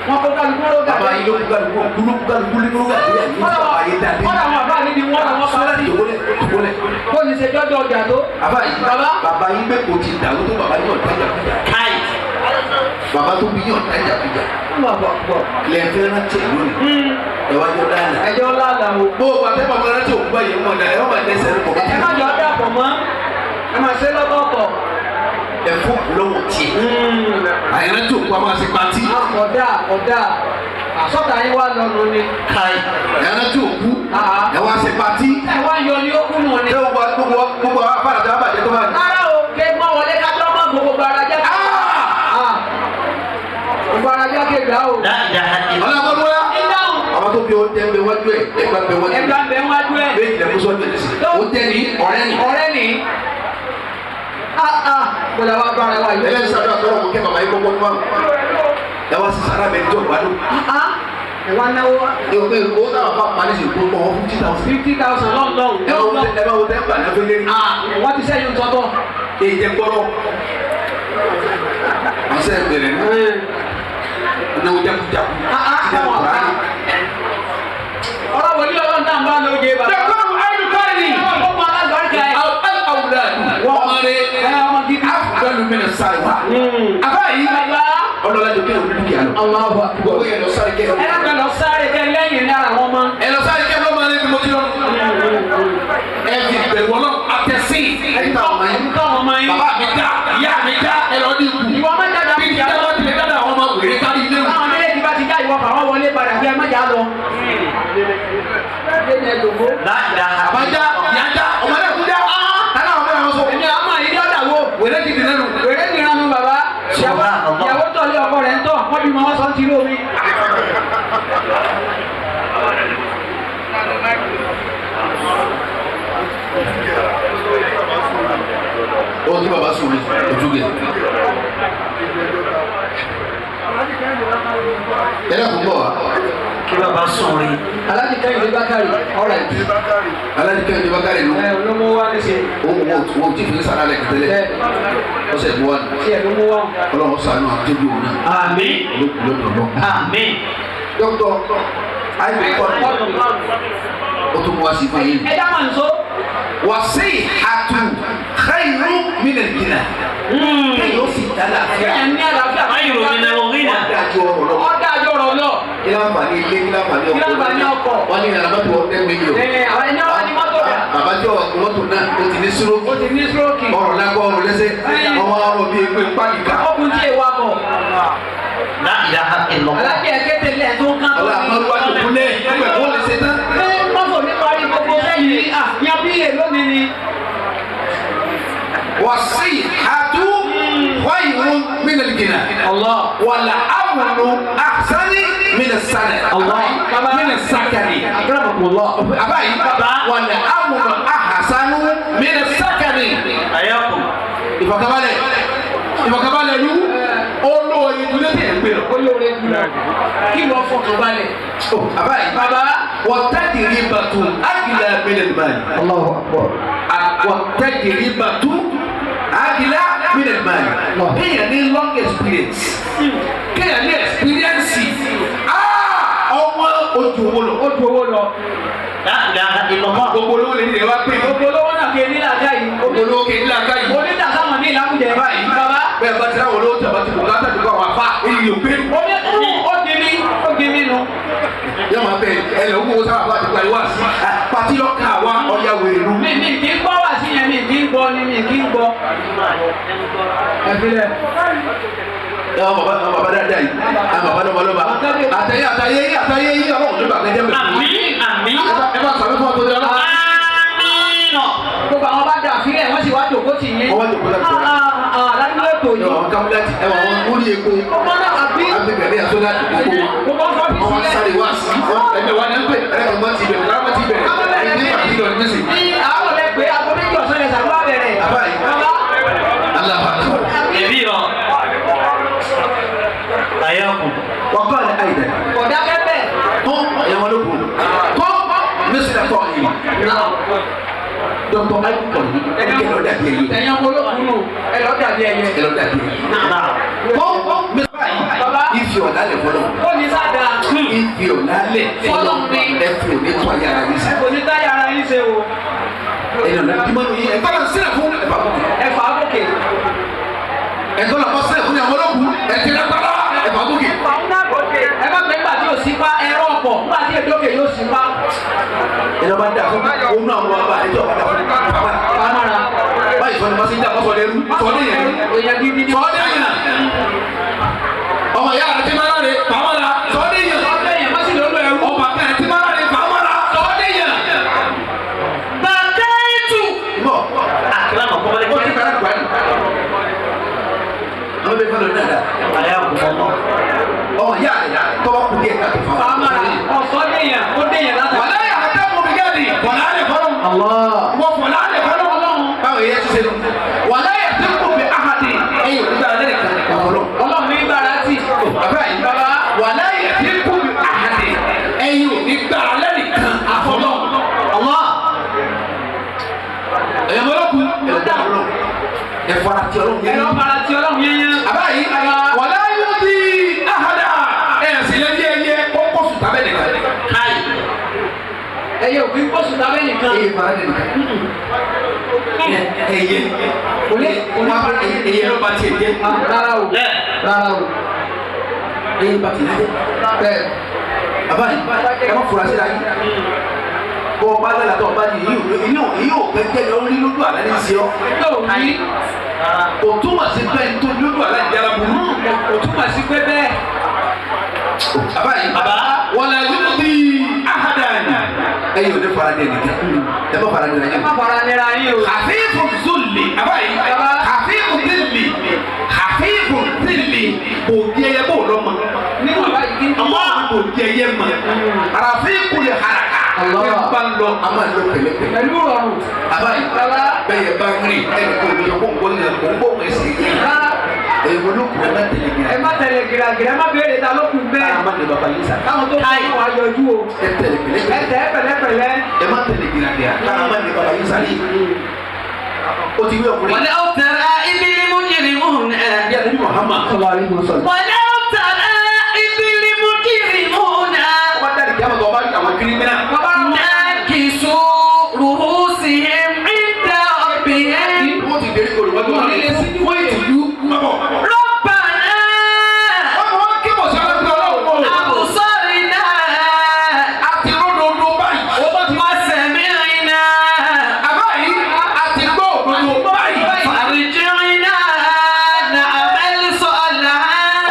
wọ́n kó kálukú ló gàdé. bàbá yìí ló kó kálukú ló gàdé yìí bàbá yìí dáadé. wọ́n làwọn àbá níbi wọ́n làwọn bá sọ́lá ti jòkólẹ̀. kó ní ṣe jọ́jọ́ ọjà tó. bàbá yìí bẹ́ẹ̀ kò ti dàrú tó bàbá yìí ọ̀tá jàkújà. bàbá tó bí yìí ọ̀tá jàkújà. lẹ́ẹ̀fẹ́ rántí lónìí. ẹ̀wájú dáná. ẹjọ́ lálà o. bó o bá tẹ́ bàbá rántí òkú báyìí mọ̀ náà ẹ̀ wọ́n máa dẹ́sẹ̀ rẹ̀ pọ̀ ẹ má jọ dàpọ̀ mọ́ ẹ máa ṣe lọ́tọ̀ọ̀tọ̀. ẹ̀fọ́ lọ́wọ́ tiẹ̀. àyẹ̀rẹ́ tó kú a máa ṣe pati. ọ̀dà àsọ̀tà yín wá lọ́nu ni. àyẹ̀rẹ́ tó kú ẹ̀ wá ṣe pati. ẹ wá yọ ní ó kú nù ni. ṣé gbogbo afárá tó bá bàjẹ́ tó bá ní. rárá o ké gbọ́ wọlé ká tó mọ́ gbogbo ara jẹ́ ká. gbogbo ara jẹ́ kéègbà o. ọlọ́mọdún wa. àwọn tó bí o tẹ́ bẹ wájú ẹ̀ ẹgbà bẹ wájú ẹ̀. ẹgbà bẹ wájú ẹ̀. bẹ́ẹ̀ tilẹ̀ muso tẹ̀lé sí. o tẹ́ ní ọ̀rẹ́ ní. ọ̀rẹ́ ní. gbọ́dọ̀ wá bá ara wa yìí. ẹlẹ́sìn sábà tọrọ kò kẹ́ bàbá yìí kọ́kọ́ níwájú. ẹ wá sí sara bẹ jọ gbádùn. ẹ wá náwó. yóò pé o náà bá parí sí kó mọ 50,000 lọ́nlọ́n. ẹ bá wo tẹ́ gbà náà fẹ́ lé. wọ́n ti sẹ́yìn tọ́tọ̀. èyí gbọ́dọ̀. wọ́n sẹ́ bẹ̀rẹ̀ náà. ọ̀nà wo jakujaku. ọ̀rọ̀ wòlíì ọlọ́run náà bá lóye bàbá. dẹ́kun ayélujára ni. ọmọ alágbàáyé. wọ́n máa rí afudọ́lù mi náà sáré wa. àbá yìí ọlọ́lá jọ kéwòn dúkìá lọ. aláwọ̀ àkùkọ. ó yẹ lọ sáré kẹ́. ẹ lọ́kàn lọ sáré kẹ́ lẹ́yìn ní ara wọn mọ́. ẹ lọ sáré kẹ́ ló máa ń lé bí mo ti lọ. ẹ fi bẹ̀rù ọlọ́ àtẹ̀sí. ẹ ti ta ọmọ yẹn. bàbá mi dá ìyá mi dá ẹ lọ ní ikú. ìwọ má jáde bí ìjà wọn ti lè dáná àwọn ọmọ wèrè kárí ilé wọn. àwọn méjèèjì bá ti dá ìwọ fà wọ́n wọlé padà bí ẹ má jà lọ. àbájá ìyájá ọmọdé kú dá. tálá ọmọdé wọn sọ. èmi àmọ́ yìí dọ́dà wo. wèrè ti dìnnà nù. wèrè ti ranu bàbá. ìyàwó tọ̀lé ọkọ rẹ̀ ń tọ̀ wọ́n bí mọ́ sọ́ ti lómi. ó kí bàbá sùn ní ojúgẹ. Ẹ̀rọ kò bọ̀ wá. Kí bàbá sùn rí. Aláàjì Kẹ́hìndé Bákàrè ọ̀rẹ́. Aláàjì Kẹ́hìndé Bákàrè ló. Ló mú wá ní ṣe. O ti fi sara lẹ̀ tẹ́lẹ̀. Ó sẹ̀ mú wá. Ṣé ẹ̀ ló mú wá? Ọlọ́run ṣàánú àtẹ́bí òun náà. Àmín. Olókùn Àmín. Dọ́kítọ̀ àìsàn kọ́ni. Ó tún mú wá sí fún yín. Ẹ dá màá nso. Wasihatu khairu min al-ghina. Kéèyàn ó sì dálà fún Kéèyàn ní àlàáfíà. Khairu min al-ghina. Ọ̀dájú ọ̀rọ̀ lọ. Ọ̀dájú ọ̀rọ̀ lọ. Kí láǹfààní ilé, kí láǹfààní ọkọ̀. Kí láǹfààní ọkọ̀. Wọ́n ní ìrànlọ́mọ́tò ọ̀dẹ́ mílíọ̀nù. Àwọn ẹni wá ní mọ́tò rẹ̀. Bàbá tí ọ̀gbọ́n náà ó ti ní sírókì. Ó ti ní sírókì. Ọ̀rọ̀ lágbọ́ ọ̀rọ̀ lẹ́sẹ̀. Ọmọ ọ̀rọ̀ bíi pé pálíkà. Ọkùnrin tí èèwà bọ̀. La ilaha illallah. Aláàjì ẹ̀kẹ́ tẹ̀lé ẹ̀ tó ń kán. Ọlá àmọ́lúwà tó kúnlẹ̀ nígbà tó lè ṣe tán. Mọ́tò ní parí gbogbo sẹ́yìn yan bí èlò ni ni. Wasihatu khairun min al-ghina. Allah. Wal amnu ahsanu min as-sana. Allah. Min as-sakani. Akramakumullah. Abayi wal amnu ahsanu min as-sakani. Ayakum. Ìfọ̀kànbalẹ̀ lu olóore ìdúró tẹ̀ ń gbé lọ. Olóore jùlọ. Kí lọ fọkànbalẹ̀. Abayi baba watajribatu agla min al-mal. Allahu akbar. Watajribatu agla min al-mal. Kéèyàn ní long experience. Kéèyàn ní experience. Ọmọ ojú owó lọ. Ojú owó lọ. La ilaha illallah. Gbogbo olówó lè ní ìwà pé. Gbogbo olówó náà kéde ní àjà yìí. Gbogbo olówó kéde ní àga yìí. Onídà sáwọn ní ìlàkùjẹ. Báyìí Bàbá. bẹ́ẹ̀ bá ti ráwọ̀ olówó tàbá ti bùkátà tó kọ́ àwọn afá èyí ló gbé. Ó di mí nu. Yóò máa bẹ ẹlẹ́wọ̀n owó sábà bá ti gba ìwá sí. Pàtí lọ́kàn àwa ọ̀yà wèrè lu. Mi kì í gbọ́ wá sí yẹn, mi kì í gbọ́ ni mi kì í gbọ́. Ẹ fi lẹ̀. Àwọn bàbá dáadáa yìí, àwọn bàbá lọ́balọ́ba. Àtàyé yìí ọlọ́run nígbà kẹjẹ bẹ̀rẹ̀. Àmín. Àmín. Ẹ bá sàmì fún ọtọ́ dẹ́rẹ́. Àmín. Gbogbo àwọn bá dà sílẹ̀ wọ́n sì wá jòkó tì yín. Ọwọ́ jòkó láti rẹ̀. Ládùúgbò ètò yìí. Àwọn kábílẹ̀tì ẹwà wọn kúrì epo. Gbogbo náà àbí. Àbíkẹ́ ní àsọ́dá àdúgbò wọn. Gbogbo ń fọ́bí Wọ́n sílẹ̀. sáré wá sí. Ẹgbẹ́ wa ní ń pè ẹ̀rọ ti bẹ̀rẹ̀ láwọn ti bẹ̀rẹ̀. Ẹni ní pàtí lọ ní mẹ́sì. Ní àwọn ọ̀lẹ́ pé aago méjì ọ̀sán yẹn sàdúrà bẹ̀rẹ̀. Àbáyé. Aláha. Kabira. Ayakum. Wọ́n kọ́ ẹ̀ àyè dẹ̀. Kọ̀dá kẹ́kẹ́. Tó ẹ̀yàn wọn ló kù. Tó mísìlẹ̀ tọ̀ yìí. Dọ́kítọ̀ ayé kọ̀ yìí. Ẹni kẹ́ lọ́ọ́ dàbí ẹyẹ. Ẹ̀yàn olókùn nù. Ẹ lọ́ọ́ dàbí ẹyẹ. Ẹ lọ́ọ́ dàbí ẹyẹ. Nah. Tó mísìlẹ̀ ìfi ọ̀dà lẹ̀ fọlọ́. Ó ní sáda. Ìfi ọ̀dà lẹ̀ fọlọ́. Ẹ fi òní tó ayé ara yìí sí. Kò ní táyà ara yín ṣe o. Ẹ̀yàn náà kí mọ́nu yìí. Ẹ bá lọ sílẹ̀ fún ẹ̀fà kọ̀kẹ́. Ẹ fà á gòkè. Ẹ̀tọ́ lọ bọ́ sílẹ̀ fún ìyàwó olókùn. Ẹ ti rẹ́ pálá ẹ̀fà kọ̀kẹ́. Ẹ má pẹ́ nígbà tí yóò sí pa ẹ̀rọ ọ̀pọ̀ nígbà tí èdè òkè yóò sí pa. Ẹ̀yàn bá dà fún òun náà wọ́n bá ẹjọ́ bá dà fún pàmò. Pàmòrà. Báyìí sọ́ni bá sí ń dà kọ́sọ̀ lẹ́rú. Sọ́ni yẹn. Èèyàn gidi ni. Sọ́ni yẹn. Ọmọ ìyá rẹ̀ ti máa rẹ̀ pàmò la. Sọ́ni yẹn. Ọ̀dọ́ èèyàn má sì lọ́dọ̀ ẹrú. Ọmọ akẹ́rẹ́ ti máa rẹ̀ pàmò la. Sọ́ni yẹn. Bakaitu. Bọ̀. Akramakum. Ó ti bẹ̀rẹ̀ gbà yìí. Àwọn bẹ fẹ́ lọ dáadáa. Ayakum Allah. Ọmọ ìyá rẹ̀ tọ́wọ́ kú díẹ̀ káàkiri fún wa. Pàmòrà. Ọ̀sọ́ déèyàn ó déèyàn látàrí. Wàlá yà á tẹ́ mọ̀ mi jáde. Wàlá lè fọ́lọ́. Allah. Wọ́n fọ̀lá lè fọ́lọ́ ọlọ́run. Báwo yẹ ti ṣe lọ? Wàlá yà tẹ́ mọ̀ mi ahadi. Ẹyin òní gbára lẹ́rẹ̀ kan ọ̀fọ̀lọ́. Ọlọ́run ní gbára tì. Bàbá yìí bàbá wàlá yà tẹ́ mọ̀ mi ahadi. Ẹyin òní gbára lẹ́rẹ̀ kan ọ̀fọ̀lọ́. Allah. Ẹ̀yọ́ mọ́lọ́kù. Ẹ fara ti ọlọ́run yẹn. Ẹ̀rọ fara ti ọlọ́run yẹn yẹn. Bàbá yìí wàlá yóò di ahada. Sì lè di ẹyẹ kókó sùn tábẹ́ nìkan. Káyì. Ẹyẹ òfin kó sùn tábẹ́ nìkan. Ẹyẹ fara nìkan. Ẹyẹ. Ẹyẹ ló bá tiẹ̀ jẹ́. Rárá o. Rárá o. Ẹyẹ bá tiẹ̀ jẹ́. Bẹ́ẹ̀. Bàbá yìí ẹ má fura síra yìí. Bọ́ ọba lẹ́la tó ọba yìí yóò fẹ́ jẹ́ lórí lójú àlẹ́ ní sí ọ. Yóò rí. O túmọ̀ sí pé n tó lójú àlẹ́ ní yàrá burú. O túmọ̀ sí pé bẹ́ẹ̀. Bàbá yìí wọlé yóò di ahada yìí. Ẹyẹ ò ní fara ní ẹnìkan. Ẹ má fara ní ẹnìkan. Ẹ má fara nira yín o. Hafifu zulli. Bàbá yìí hafifu zilli. Hafifu zilli. Kò di ẹyẹ bó lọ mọ. Nínú àbá yìí kí n tó. Kò di ẹyẹ mọ. Rafiku lè haraka. bá ń lọ a máa lọ pẹ̀lẹ́pẹ̀lẹ́. pẹ̀lú ọ̀run. àbáyé bẹ́ẹ̀ bá ń rìn ẹnì kò ní ọkọ̀ nǹkan ní ẹ̀kọ́ nǹkan ọ̀hún ẹ̀sìn yìí. èèwọ̀ ló kù ẹ má tẹ̀lé gíga. ẹ má tẹ̀lé gíragíra ẹ má béèrè ta ló kù bẹ́ẹ̀. ká má lè bàbá yín sá. káwọn tó kọ́ wá yọjú o. ẹ tẹ̀lé ẹ tẹ̀ pẹ̀lẹ́pẹ̀lẹ́. ẹ má tẹ̀lé gíragíra ká má lè bàbá yín sá yìí. o ti wí ọkùnrin. wàlẹ́ ọ̀tẹ̀rẹ̀ ibili mujrimun bí a ti bí Muhammad. wàlẹ́ ọ̀tẹ̀rẹ̀ ibili mujrimun wọ́n dá ìjà àbàtọ̀ ọba àwọn kírímìnà. nakisu ruhusihim inda rabbihim. wọ́n ti dérí kolo wọ́n ti wọ́n lé sí wọ́n yẹ ìlú. Rabbana wọ́n kí wọ́n sọ ọ́ lọ́wọ́. absarna àti ròdòdó báyìí. wa sami'na àbáyé àti gbọ́ òdodo báyìí. farji'na na'mal salihan.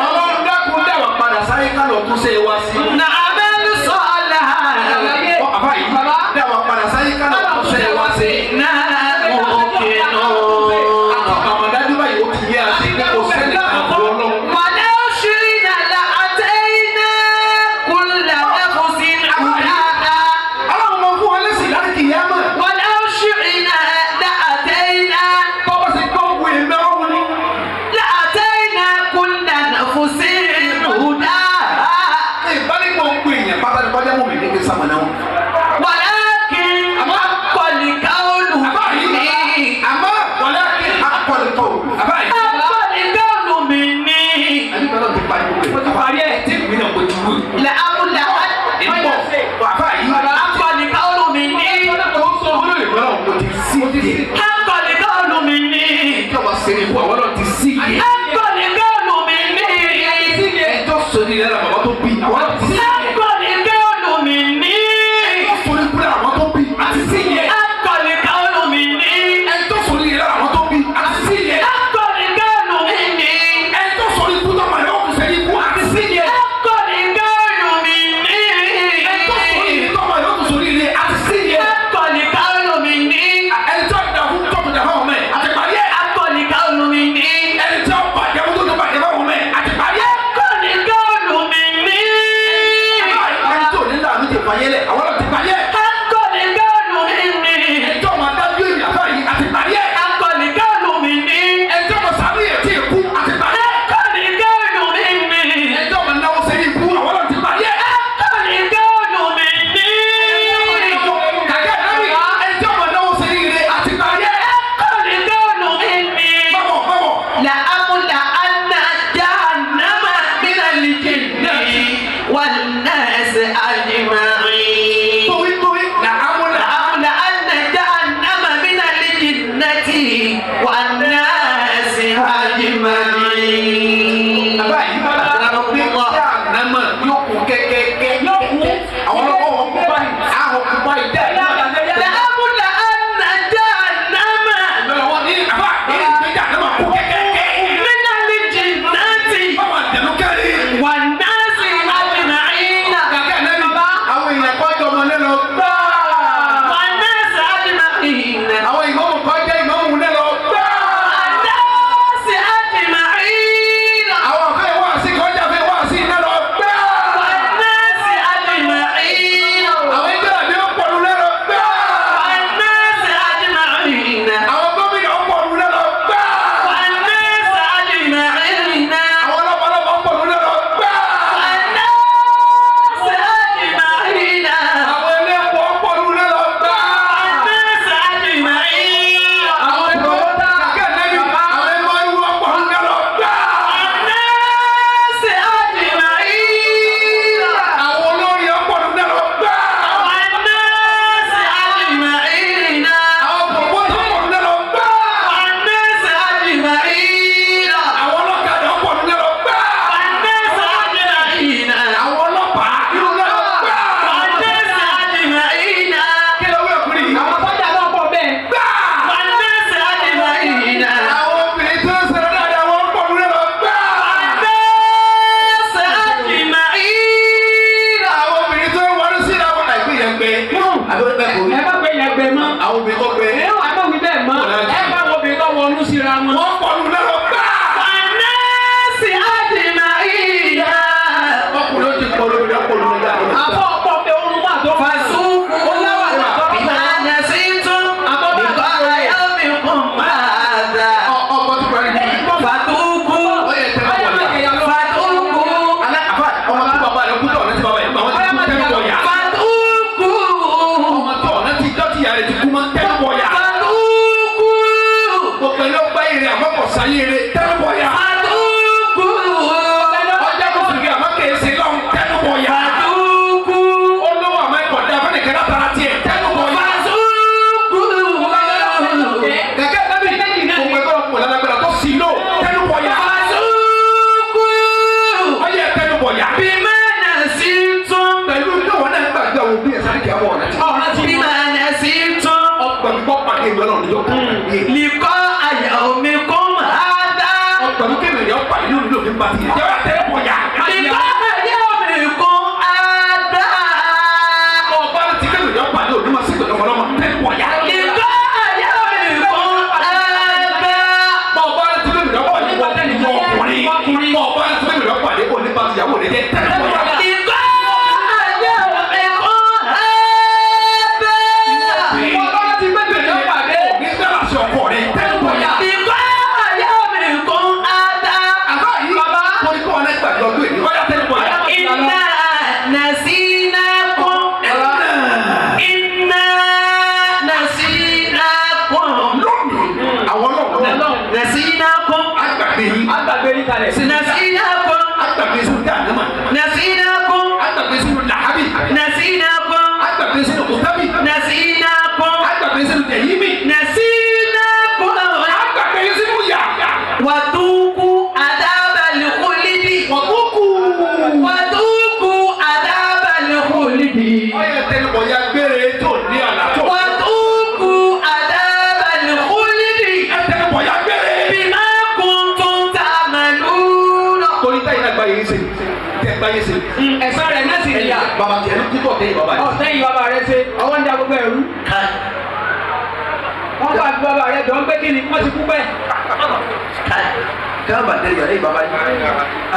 pati yẹ wà tẹ bọ̀ yà. ìgbà yóò mi kún àdá. ọba ti kẹ́lẹ́ yọ pàdé òní ma sí gbẹ̀dọ̀ ọlọ́mọ tẹ bọ̀ yà. ìgbà yóò mi kún àdá. ọba ti kẹ́lẹ́ yọ pàdé òní ma ọkùnrin. ọba ti kẹ́lẹ́ yọ pàdé òní ma ìyàwó rẹ jẹ tẹ bọ̀ yà. ìgbà yóò mi kún àdá. ọba ti gbẹ̀dẹ̀ yọ pàdé. ní sẹ́wà sí ọkọ rẹ tẹ bọ̀ yà. ìgbà yóò mi kún àdá. àbá yìí bàbá mo ní kọ́ ọ lẹ́gbàá lọ́dún èyí wọ́n yà tẹ bọ̀ yà. iná nasinakum. iná nasinakum. àwọn ọlọ́run nasinakum. agbàgbé yìí. agbàgbé yìí kalẹ̀. nasinakum. agbàgbé sínú dáná. nasinakum. agbàgbé sínú làhábì. nasinakum. agbàgbé sínú kòtábì. nasinakum. agbàgbé sínú tẹ̀yìmì. nasinakum. agbàgbé sínú yà. wàtúkú adábàlì kúlídì. wàtúkú adábàlì kúlídì. ọyẹ tẹnubọ ya gbére tó ní àlàtọ. wàtúkú adábàlì kúlídì. tẹnubọ ya gbére. bímá kuntum ta'maluna. torí táyì náà gbáyé ṣe tẹ gbáyé ṣe. ẹ̀sán rẹ̀ náà sì níyà. bàbá tiẹ̀ ní kíkọ́ tẹ̀yìn bàbá yìí. ọ̀sẹ́yìn bàbá rẹ̀ ṣe ọwọ́ ń da gbogbo ẹ̀rú. wọ́n bá fi bàbá rẹ̀ jọ ń gbé kí ni wọ́n ti kú bẹ́ẹ̀. káàbà tẹ yàrá yìí bàbá yìí.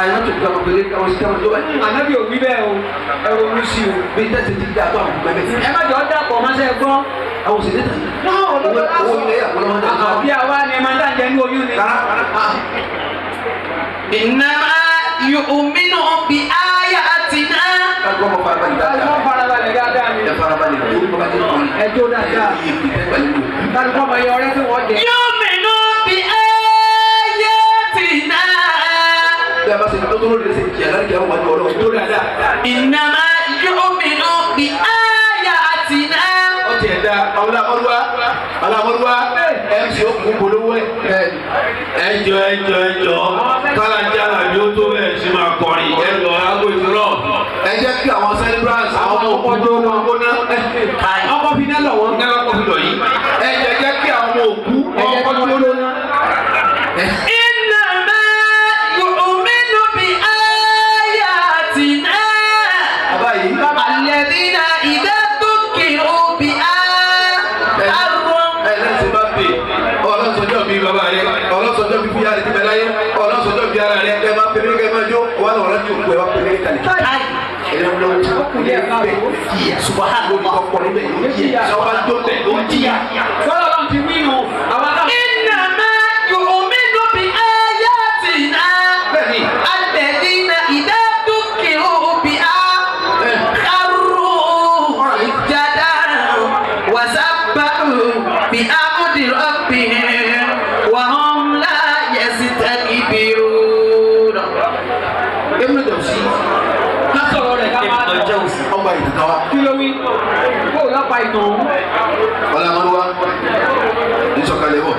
àyàn tó gbàgbọ́ pé káwọn sí káwọn tó bá yìí. ànábì ò wí bẹ́ẹ̀ o ẹ̀rọ omi sí o. bí tẹ̀sí ti dá tó àwọn gbẹ̀gbẹ̀. ẹ má jọ dàpọ̀ mọ́sẹ̀ gbọ́. àwọn òsèlè tàn yìí. náà owó ilé yà wọlé wọn tẹ̀ náà. àbí àwa ni ẹ máa ń dá jẹ ní oyún ni. innama yu'minu bi ayatina. káàkiri ọmọ farabalẹ̀ dáadáa. wọ́n farabalẹ̀ dáadáa ni. ẹ farabalẹ̀ tó bàbá yìí kọ́ni. ẹ jó dáadáa. kálukọ́ ọmọ yẹn ọ̀rẹ́ tí wọ́n jẹ. yu'minu bi ayatina. bí a bá ṣe tó tó lóde ṣe kí aláàrí kí a wà ní ọlọ́run tó dáadáa. innama yu'minu bi ayatina. ọtí ẹ̀dá ọlọ́mọdúnwá mc okùn polówó ẹ̀. ẹjọ kálájà àbí ó tó bẹ́ẹ̀ sí máa kọrin ẹjọ aago ìṣòro. ẹ jẹ́ kí àwọn celebrants àwọn ọmọ òkú náà gbóná. ọkọ̀ fi náà lọ̀ wọ́n. ní ọkọ̀ fi lọ yìí. ẹ jẹ́ kí àwọn ọmọ òkú ọkọ̀ tó lóná. innama yu'minu bi ayatina. àbáyé. alladhina idha dhukiru biha ẹlẹ́sìn bá pè ọlọ́sọjọ́ bíi bàbá rẹ ọlọ́sọjọ́ bíi fúyà rẹ ti bẹ̀ láyé ọlọ́sọjọ́ bíi ara rẹ ẹ máa pèmí kẹ́ ẹ máa jó wà lọ́wọ́ láti òkú ẹ máa pèmí kalẹ̀. sọ́dọ̀ ti wí nù. innama yu'minu bi ayatina. alladhina idha dhukiru biha kharru sujjadan wa sabbahu bihamdi rabbihim wa hum la yastakbirun. Ibnu Jawzi ká sọ̀rọ̀ rẹ̀ ká máa lọ. ọgbà ìtàn wa. kí ló wí? kó o lápá ìtàn òun. ọlọ́mọdúnwá ní sọ̀kalẹ̀ bọ̀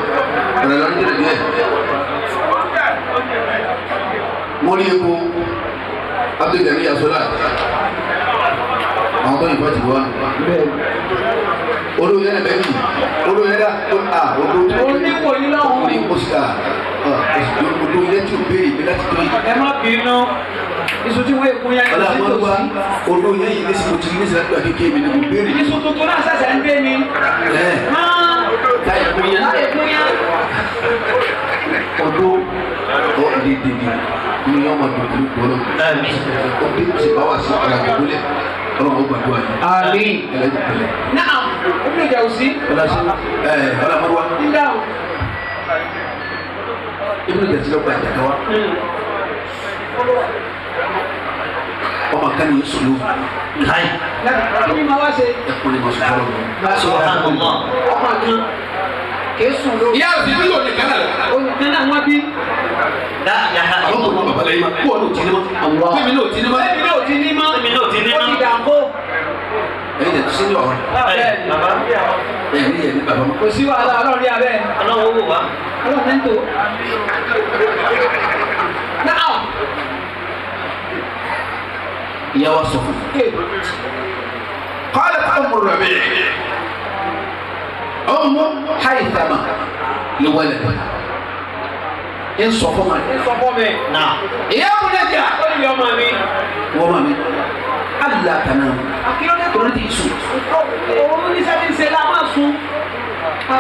ọ̀rẹ́ lọ́dún tẹ̀lé díẹ̀. mo ní epo abdulgani yasola àwọn tó yìnbọn ti wá. olóyè ẹ̀ bẹ́ẹ̀ ni olóyè dá olóyè onípò yín lọ́hùn. ní kòsíkà olóyè tí o béèrè bí láti tó yìí. ẹ má bínú iṣu tí wọ́n èkó yẹn ní ọlọ́mọdúnwá olóyè yìí ní sinmi tí ní sinmi àti kékeré mi ní mo béèrè. iṣu tuntun náà ṣẹ̀ṣẹ̀ ń gbé mi. táyà kún yẹn. láyé fún yẹn. ọdún ọ̀dẹ̀dẹ̀dẹ̀ ni yọ̀ọ́ ma dùn kúrú kúrú. ọdún tí bá wà sí ọ̀la gbogbo lẹ̀ ọlọ́run ó gbàdúrà yìí. àmín. ẹlẹ́dì pẹ̀lẹ́. náà Ibnu Jawzi. ọlọ́sí ọlọ́mọdúnwá. dídáhùn. Ibnu Jawzi lọ́gbà ìjàkà wa. ọmọ kan ní sùlù. kí ni màá wá ṣe. ẹkùn ni mo sọ fọlọ. subhanallah. ọmọ kan kì í sùn lórí. ìyá òsì bí lòdì kan náà. olùkọ́ náà wọ́n bí. la ilaha àwọn kò ní illallah. babalẹ̀ yìí ma kó ọdún òtí ni ma. fẹ́mi ní òtí ni ma. ẹ̀mí náà ò ti ní mọ́. Ẹ̀mí náà ò ti ní mọ́. ó ti dàgbò. ẹ̀yin tẹ̀ tó sí ní ọ̀rọ̀. ẹ̀yin ní ẹ̀mí bàbá ma. kò sí wàhálà ọlọ́run rí abẹ́. ọlọ́wọ́ wò wá. ọlọ́run ní tò. náà. ìyá wa sọ fún mi. قالت أم الربيع أم حيثمة لولدها ń sọ fún mi. náà. ìyá mu ní ẹja. ó ní ọmọ mi. wọ́n ma mi. alila kana. akílódé kò ní ti sùn. òun ní sẹ́ni ṣe la máa sun.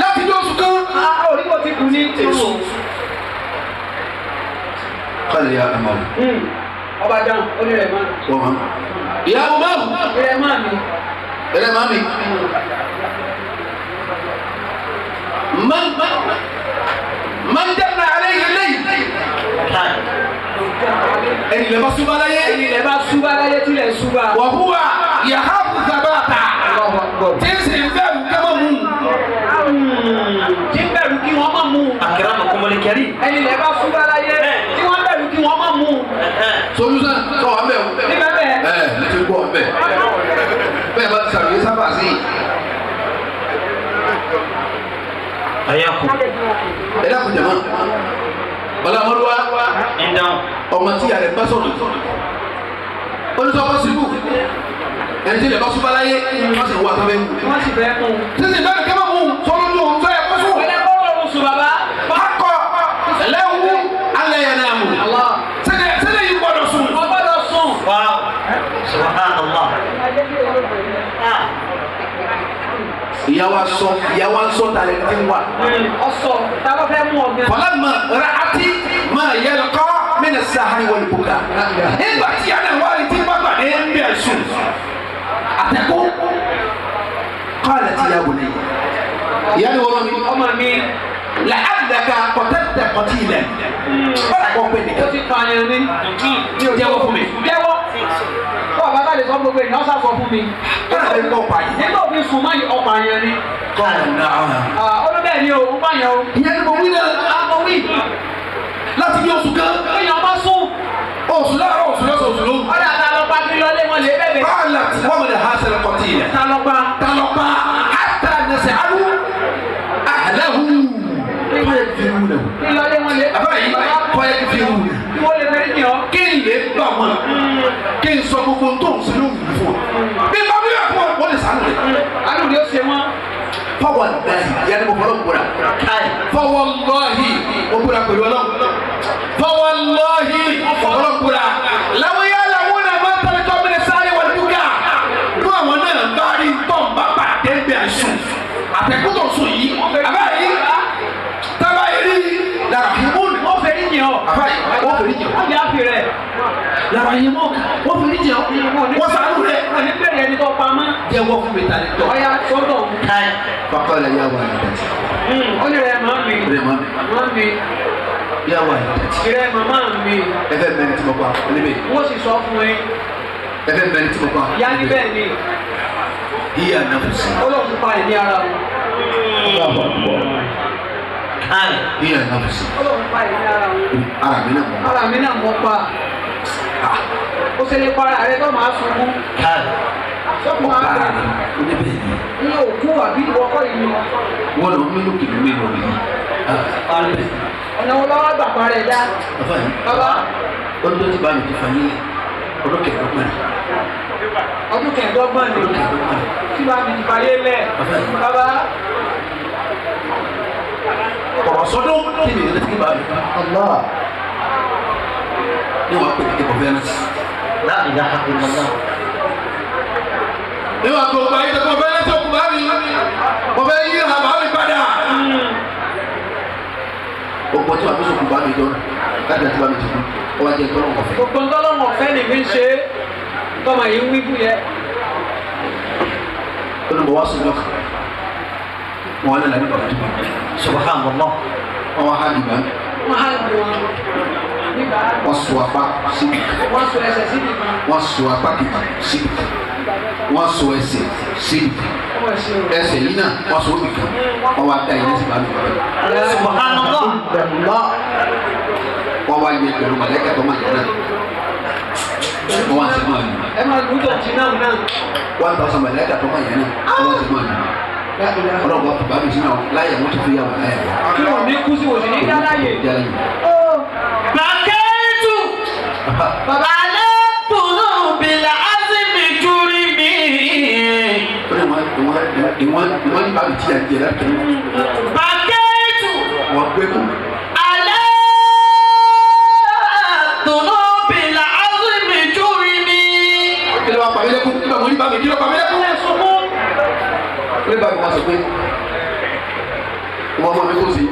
láti jọ́ sùn kan. orí kò ti kù ní tìrù. kọ́lé ya ẹ̀ máa. ọba dáhùn ó ní rẹ̀ máa. wọ́n ma. ìyá mo máa wù. rẹ̀ máa mi. rẹ̀ máa mi. من دل عليه الليل ẹni lè bá súbà láyé tilẹ̀ súbà wàhúwà yàhábù zabata tí ń sìn bẹ̀rù kẹ́mọ̀ mú tí ń bẹ̀rù kí wọ́n má mú akramakumul karim. ẹni lè bá súbà láyé tí wọ́n bẹ̀rù kí wọ́n má mú. solution tó wà bẹ́ẹ̀ níbẹ̀ bẹ́ẹ̀ lẹ́tí gbọ́ bẹ́ẹ̀ bẹ́ẹ̀ bá ti sàbí sábà sí ayaku. ẹ dákun jama bala amaduwa ọmọ tí yàrá bá sọ̀rọ̀ onísọ̀kọ̀ síbù ẹni tí lè bá súbà láyé wọ́n sì wá sábẹ́ mú. wọ́n sì bẹ́ẹ̀ mú. sísè bẹ́ẹ̀ kẹ́ máa mú sọ́nù ní òun fẹ́ kó sùn. ọ̀lẹ́ kọ́ ọ̀rọ̀ sùn bàbá. akọ ẹlẹ́wù alẹ́ yẹn náà mú. sẹ́dẹ̀ yìí gbọ́dọ̀ sùn. wọ́n gbọ́dọ̀ sùn. waaw subhanallah. ìyàwó sọ tàlẹ́ ní ti wà. ọ̀sọ̀ tábà fẹ́ mú ọ̀gbìn. falamma ra'ati ma yalqa min as-sahri wal buka. nígbà tí yàrá wà ní tí bá gbàdé ń bẹ̀ sùn. àtẹ̀kù qalat ya bunayya. ìyá ni wọ́n mi. ọmọ mi. la'allaka qatalta qatilan. bọ́lá kọ́ pé nìkan. ó ti pààyàn ní. jẹ́wọ́ fún mi. jẹ́wọ́. bọ́ọ̀ bá bá lè sọ gbogbo ènìyàn sá sọ fún mi. bọ́lá bẹ kọ́ pààyàn. nígbà òfin sùn máa yí ọ̀pààyàn ni. olùbẹ̀ ni o ń pààyàn o. ìyẹn ni mo wí náà. àmọ́ wí. láti bí oṣù kan. èèyàn bá sùn. oṣù láàárọ̀ oṣù lọ́sọ̀ oṣù lóhùn. ọ̀dà ta lọ pa kí lọ́lé wọn lè bẹ̀bẹ̀. báàlà tí wọ́n mọ̀ ní hasẹ̀lẹ̀ kọ́tì yẹn. ta lọ pa. hàtà nẹsẹ̀ alú àhàlẹ́hù. kọ́yẹ̀ fi wù lẹ̀ wò. kí lọ́lé wọn lè. àbáyé kọ́yẹ̀ fi wù lẹ̀. kí wọ́n lè fẹ́ yàn. kí n lè gbà wọn. kí n sọ gbogbo tó ń sinú wù fún wọn. bí n bá wí wà fún wọn lè sànù rẹ̀. alùpùpù yóò ṣe wọn. fọwọ́ láhi yanni mo fọlọ́ gbọ́dọ̀. fọwọ́ lọ́hì mo gbọ́dọ̀ pẹ̀lú ọlọ́run. fọwọ́ lọ́hì mo fọlọ́ gbọ́dọ̀. làwọn yà làwọn náà máa ń tẹ̀lé tó mi ní sáré wọn dúkà. ní àwọn náà bá rí tó ń bá bá débi àìsùn. àtẹ̀kùtọ̀ sùn yìí. àbáyé tábà yìí rí lára ìmúni. wọ́n fẹ́ ní yàn. àbáyé wọ́n fẹ́ ní yàn. wọ́n yà fi rẹ̀. lára ìmúni wọ́n fẹ́ ní yàn. wọ́n sàánú rẹ̀. wọ́n ní bẹ̀rẹ̀ ẹni tó pamọ́. jẹ́wọ́ fún mi tani tọ́. ọ̀ya sọ́dọ̀. Fakọ́ la yà wà ní dàtí. ó ní rẹ̀ máa mi. Rẹ̀ máa mi. máa mi. Yà wà ní dàtí. ìrẹ́ màmá mi. Ẹ fẹ́ mẹ́rin tí mo pa níbẹ̀. wọ́n sì sọ fún ẹ. Ẹ fẹ́ mẹ́rin tí mo pa. yá ní bẹ́ẹ̀ ni. Iye ànáfùsì. ó lọ fún pa ẹ̀ ní ara wọn. Iye ànáfùsì. ó lọ fún pa ẹ̀ ní ara wọn. Ara mi náà mọ̀. ara mi náà mọ̀ pa. ó ṣe lè para rẹ tó máa sunkún. sọ́kùn máa Ọ̀pá bẹ̀rẹ̀. oníbẹ̀ yìí. ní òkú àbí ìwọ́kọ̀ yìí. Wọ́n lọ mílò kìlú mílò yìí. ọ̀nà wo lọ́wọ́ gbà parẹ́ dá. Bàbá yìí. bàbá Ọdún tó ti bá mi ti fa yín. Ọdún kẹ̀ẹ́dọ́gbọ̀n. ọdún kẹẹ̀ẹ́dọ́gbọ̀n ni tí wàá fi ìfàyè lẹ̀. bàbá Ọ̀rọ̀ sọ́dún kí ni ìrètí kí bá mi. Ní wàá pè é kí bọ̀fẹ́ náà. La ilaha illallah. Ní wàá pè é kí bọ̀fẹ́ náà tó kù bá mi. Bọ̀fẹ́ yí àbá mi padà. Ọ̀pọ̀ tí wàá fi sọ̀kù bá mi jọ. Káàdì àti bá mi ti kú. Ọwọ́ ajẹ́ tọ́lọ́ ọ̀fẹ́. gbogbo ntọ́lọ́mọ̀ fẹ́ ni mi ń ṣe é tọ́mọ yìí ń wí fún yẹ. Olùbọ̀ wá sùn lọ́kàn. Wọ́n lè lànà bàbá tó bá mi. Subhanallah. Wọ́n wá hàn ìgbà. wọ́n á lò wọn nígbà Wọ́n sọ apá síbi. wọ́n so ẹsẹ̀ síbi kan. Wọ́n sọ apá kìkì síbi. Wọ́n sọ ẹsẹ̀ síbi. ọmọ ìṣe o. Ẹsẹ̀ yìí náà wọ́n sọ òbí kan. Wọ́n wá dá ilé sí bá mi. Subhanallah. Wọ́n wá yẹ pẹ̀lú mọ̀lẹ́kà tó máa yẹ náà. Wọ́n wá sí máa yẹ. ẹ máa lù ú tó jí náà náà. 1,000 mọ̀lẹ́kà tó máa yẹ náà. Wọ́n wá sí máa yẹ. Ọlọ́run wá bàbá mi sí náà láyé wọ́n ti fi yà wọ́n láyé. kí wọ́n ní kú sí òsì ní dáláyè. Bàkẹ́tù. bàbá Alábùnú bìlà ázìmì júrí mi. Ìwọ́n ní bàbá tí a jẹ láti tẹ̀lé. Bàkẹ́tù. Wọ́n gbé kú. ní bá mi kí ló pa mí lẹ́kún. Ní bá mi wá sọ pé wọ́n mọ̀ mi kó sí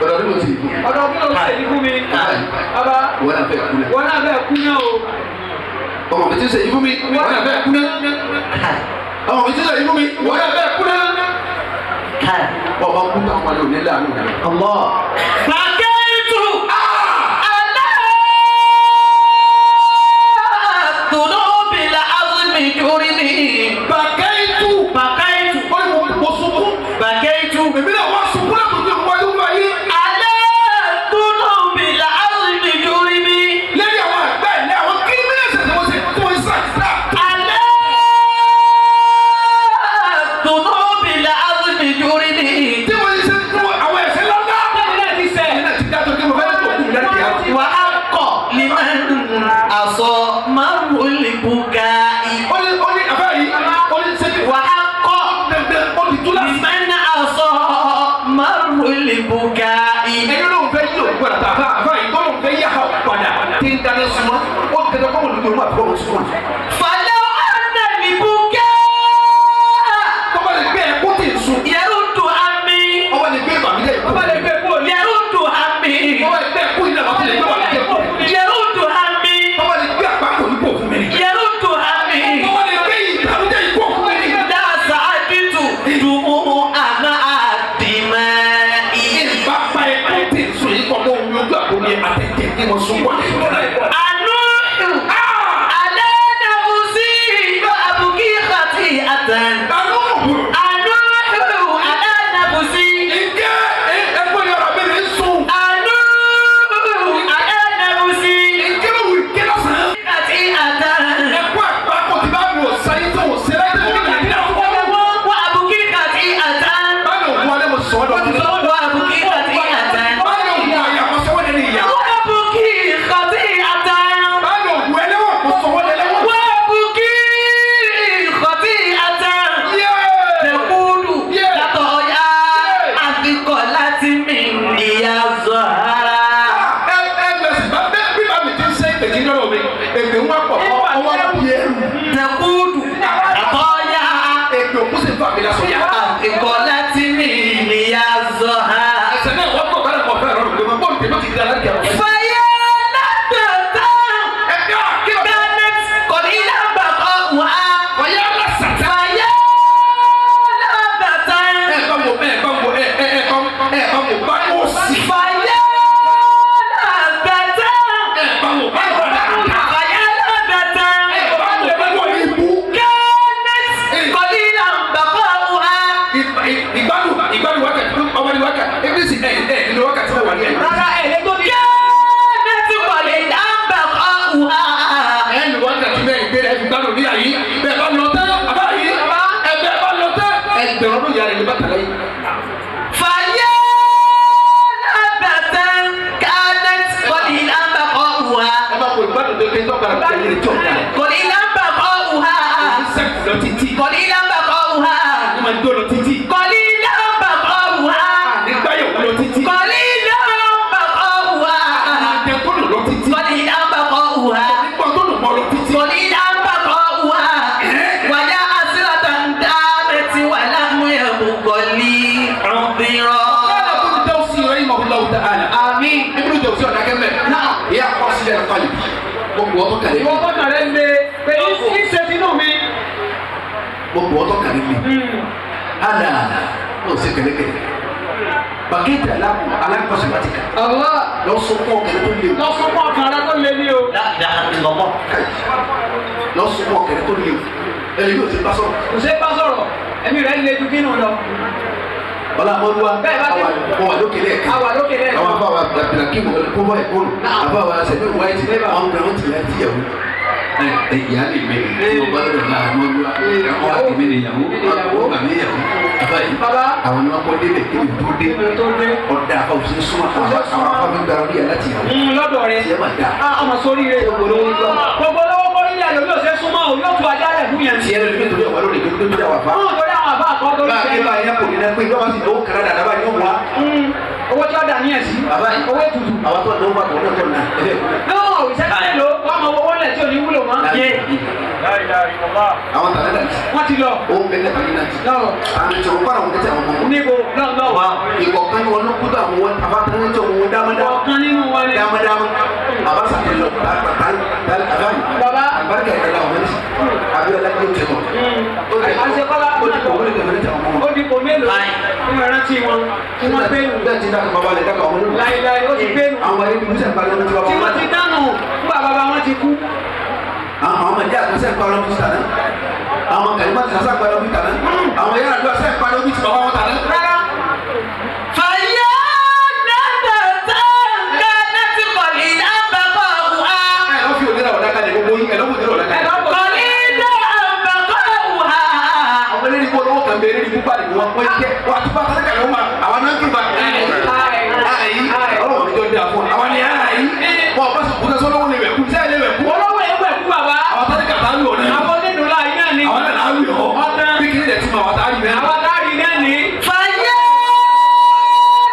ọ̀dọ̀ mi kò sí. Ọ̀dọ̀ mi kò sí ikú mi. Bàbá wọ́n náà fẹ́ kú náà. Wọ́n náà fẹ́ kú náà o. Ọmọ mi ti ṣe ikú mi wọ́n náà fẹ́ kú náà. Ọmọ mi ti ṣe ikú mi wọ́n náà fẹ́ kú náà. Bọ́ọ̀ bá kú táwọn ọmọdé ò ní láàánú. Allah. Bàkẹ́tù. Fàlẹ́ ọ̀nà ìbùkẹ́. Ọba lè gbé ẹkú tí ì sùn. Yẹ̀rù dùn àmì. Ọba lè gbé ìbànújẹ́ ìkú. Ọba lè gbé kú òní. Yẹ̀rù dùn àmì. Ọba lè gbé ẹkú ìlànà ọba lè gbé ìbànújẹ́ ìkú. Yẹ̀rù dùn àmì. Ọba lè gbé àpapọ̀ ìkú òfin mi. Yẹ̀rù dùn àmì. Ọba lè gbé ìbànújẹ́ ìkú òfin mi. Dáàsà àdìtù dùn àná àdìmẹ́ ìyè. Ìbápa ẹkú tí ì sùn yìí kọ́ mọ́ omi ojú àpò ní àtẹ̀tẹ̀ tí mo sún wà. Ìwọ bọ́tà rẹ̀ ń lé pé ìṣe tinú mi. Gbogbo ọtọ kàrí mi. Ada n'o se kẹlẹkẹlẹ. Bàkẹ́tì alákọ̀ọ́sọ̀mátìkà. Allah. Lọ́sọ̀kọ̀ kẹlẹ tó lé o. Lọ́sọ̀kọ̀ kẹlẹ tó lé ní o. Lọ́mọ. Lọ́sọ̀kọ̀ kẹlẹ tó lé o. Ẹni yóò ti bá sọ̀rọ̀. Kò sí bá sọ̀rọ̀. Ẹ̀mí rẹ̀ ń le ju kínú lọ. Bọ́lá Mọ́lúwa. Bẹ́ẹ̀ bá àwọn wà lókè lẹ́ẹ̀kan. Àwa lókè lẹ́ẹ̀kan. Àwọn afáwa Abdulhakeem kóbọ̀ ẹ̀kọ́rù. Àfáwa Sẹ̀mí Wáìtì. Àwọn kan ti yà tíyàwó. Ìyá lè mẹ́rin. Tí wọ́n bá lọ́dọ̀ náà Mọ́lúwa. Àwọn àkèmí ni ìyàwó. Àwọn àmì ìyàwó. Bàbá àwọn ni wọ́n kọ́ débẹ̀ kí ni tó dé. Ọ̀dà àfáwọ̀ sí súnmọ́ àwọn afáwọn gbàrà bí aláti yàwó. Lọ́dọ̀ rẹ̀. Tiẹ̀ máa dà. Ọmọ sórí rẹ̀. Gbogbo lọ́wọ́ kọ́ nílẹ̀ lórí ọ̀sẹ̀ súnmọ́ o yóò tún ajá rẹ̀ fún yẹn. Tiẹ̀ lórí mi torí àwọn lórí ìgbésí tó dá wà fá. Torí àwọn àbá àkọ́ tó ń bẹ́ẹ̀. Báyìí báyìí kò ní náà pé ìjọba sì lówó kára dàda báyìí yóò wá. Owó tí wọ́n dà ní ẹ̀sìn. Bàbá yìí owó ètùtù. àwọn tó ń dánwó àtọ̀ náà tó ń nà. Náà ìṣẹ́jú ló wọ́n mọ owó lẹ̀ tí ò ní wúlò mọ́. àwọn tàlẹ́ dàbí. wọ́n ti lọ. ó ń bẹ ní tàlẹ́ dàbí. lọ́rọ̀. àmì ìṣòro kọ́ àwọn kẹ́tẹ́ àwọn ọmọ. níbo lọ́wọ́. ìkọ̀kan ni wọn ló kú tó àwọn wọn àbá tẹ́lẹ̀ tó wọn dámadáma. ọ̀kan nínú wọn ni. dámadáma. àbá sàkè lọ baba. àbáríkà ìkẹlẹ àwọn ẹni. abiola kí o tẹ mọ. àṣekọ́lá ó di kò mélòó. nínú ẹrántí wọn tí wọ́n gbé nù. bẹ́ẹ̀ ti dákọ̀ bàbá rẹ̀ dákọ̀ àwọn olóògùn. láìláì ó ti gbé nù. àwọn ẹni bí musa ìpàdé ọdún tí bàbá tí wọn. wọ́n ti dánù nígbà bàbá wọn ti kú. àwọn ọmọ ìjà àti sẹ́yìn pàdé ọdún tí tàná. àwọn kàlímà ti sàṣà pàdé ọdún tí tàná. àwọn yàrá àdúrà sẹ́yìn pàdé ọdún tí bàbá wọn tàná. rárá. fàyà dàgbà tá kánẹ́tì kọ̀lì dábà kọ̀ wá. ẹ lọ́ fi òdìrà ọ̀dà kalẹ̀ gbogbo yín ẹ lọ́ fi òdìrà ọ̀dà kalẹ̀. kọ̀lì dábà kọ̀ wá. àwọn eléyìí kó lọ́wọ́ kan bẹ̀rẹ̀ ní púpà nìkan wọn pé jẹ́ wà á tún bá sáré kalẹ̀ wọn ma àwọn náà kí n bá. ayi ọlọ́wọ́ mi jọ di àfọ àwọn ni ayi wọn bá sọ kúta sọ lọ́wọ́ lè wẹ̀ kú sẹ́yìn lè wẹ̀ kú. olówó ewé kú bàbá. àwọn sáré kàtà ń lò ní. àwọn nínú láàyè náà ni. àwọn náà ń lò ó bí kìí lè ti mọ àwọn tá a rí bẹ́ẹ̀. àwọn láàyè náà ni. fàyà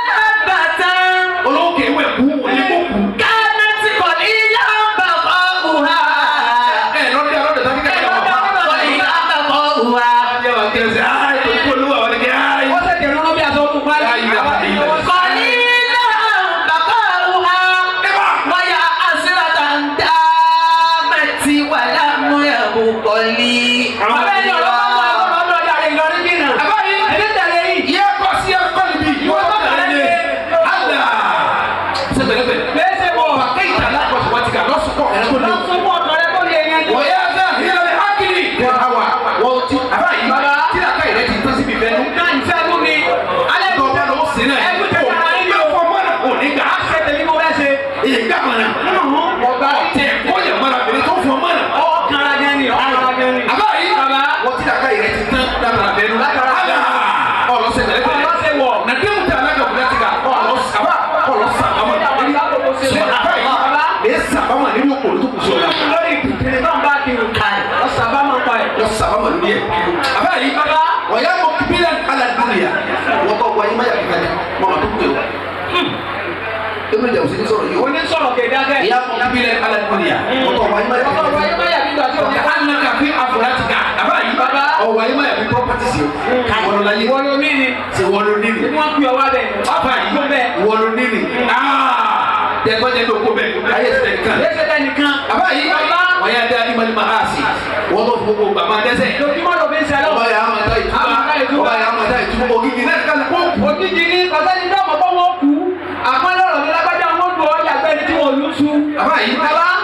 dàgbà tá. olówó kì í wẹ̀ kú onígbò kú. kánẹ́tì kọ̀lì dábà kọ̀ wá. ẹ lọ́dẹ lọ́dẹ tàbí kẹ́kẹ́ wà. kọ̀lì dábà kọ̀ wá. ẹ wà kẹsì ayi tó kó olúwa wọlé kí ayi. ó ṣe tẹ̀lé ọlọ́bí àti ọdún parí. Ayi, ayi, ayi. kọ̀lì dábà kọ̀ wá. wáyà àṣíràtà ń dá mẹ́tì wà lámú ẹ̀bù kọ̀lì. bàbá ẹni ọlọ́pàá wọn ẹ̀kọ́ lọ́dọ̀ ọjà rẹ̀ Ìlọrin jìnnà. àbáyé ẹni tẹ̀lé yìí. yẹ kọ sí ẹkọ níbí yóò tó tẹ̀lé ní àlà sẹbẹrẹbẹ lẹ́sẹ̀ wọ̀. pàkẹ́ ìtàlá kọsùwàtìkà lọ́sùpọ̀ ẹ̀rọ tó lọ́sùn fún ọ̀dọ́ rẹ̀ kó lè yẹn jù. wọ́n yá sẹ́ ìyàlẹ̀ hákìlì kẹ́ àwà wọ́n ti àbáyé tí àká ìrẹ́ ti tán síbi bẹ́ẹ̀ náà ìfẹ́ mú mi. alẹ́ tó bá lọ sí náà ẹ̀kú tẹ̀ ká ní yóò fọ́ mọ́nà kò ní gbà á ṣe tẹ̀lé mo fẹ́ ṣe. èyí gbà mọ́nà ọ̀gá tẹ̀ kọ́yẹ̀ mọ́nà bẹ̀rẹ̀ tó fọ́ mọ́nà ọ̀kàrà jẹ́ ni ọ̀kàrà jẹ́ ni. àbáyé wọ́n ti àká ìrẹ́ ti tán látara bẹ́ẹ̀ nù àlà ọlọ́sẹ̀ tẹ̀lé tẹ̀lé ọlọ́sẹ̀ wọ̀. nàdéhùn tẹ̀ alága bùnátìkà sábàmà nínú òkòlù tó kù sí ọ̀la. lórí ìpìlẹ̀ náà bá kiri lọ sábàmà pa ẹ̀. lọ sábàmà lórí ẹ̀. àbáyé wọ́n yà mọ kíbílẹ̀ aládùúgbìyà wọ́n bá wáyé má yà kíkà ní mọ́mọ́ tó kù yẹ. ebi jẹ́ òsì ní sọ̀rọ̀ yìí. oní sọ̀rọ̀ kéde akẹ́. yà mọ kíbílẹ̀ aládùúgbìyà wọ́n bá wáyé má yà kíkà ní. wáyé má yà fi properties yẹ. wọ́n lọ láyé. wọ́n lọ níní. ṣe wọ́n lọ níní. wọ́n pè ọ wá bẹ̀. àbáyé wọ́n lọ níní. tẹ̀gbọ́n tó kó bẹ̀ ayé ṣẹlẹ̀ nìkan. ayé ṣẹlẹ̀ nìkan. àbáyé wọ́n yà dé alimali ma ha si wọ́n tó gbogbo gbàgbà dẹ́sẹ̀. lójúmọ́ ló fi ń sẹ́lọ̀. ọba yà á ma ta ìtumọ̀ ọba yà á ma ta ìtumọ̀ ògidì náà kálí kó. ògidì ní kọ́sẹ́ni náà mọ̀ fọ́ wọn kú. àpọ́nlé ọ̀rọ̀ mi lágbájá wọn dùn ọ́ yàgbẹ́ ni tí wọ́n lù sú. àbáyé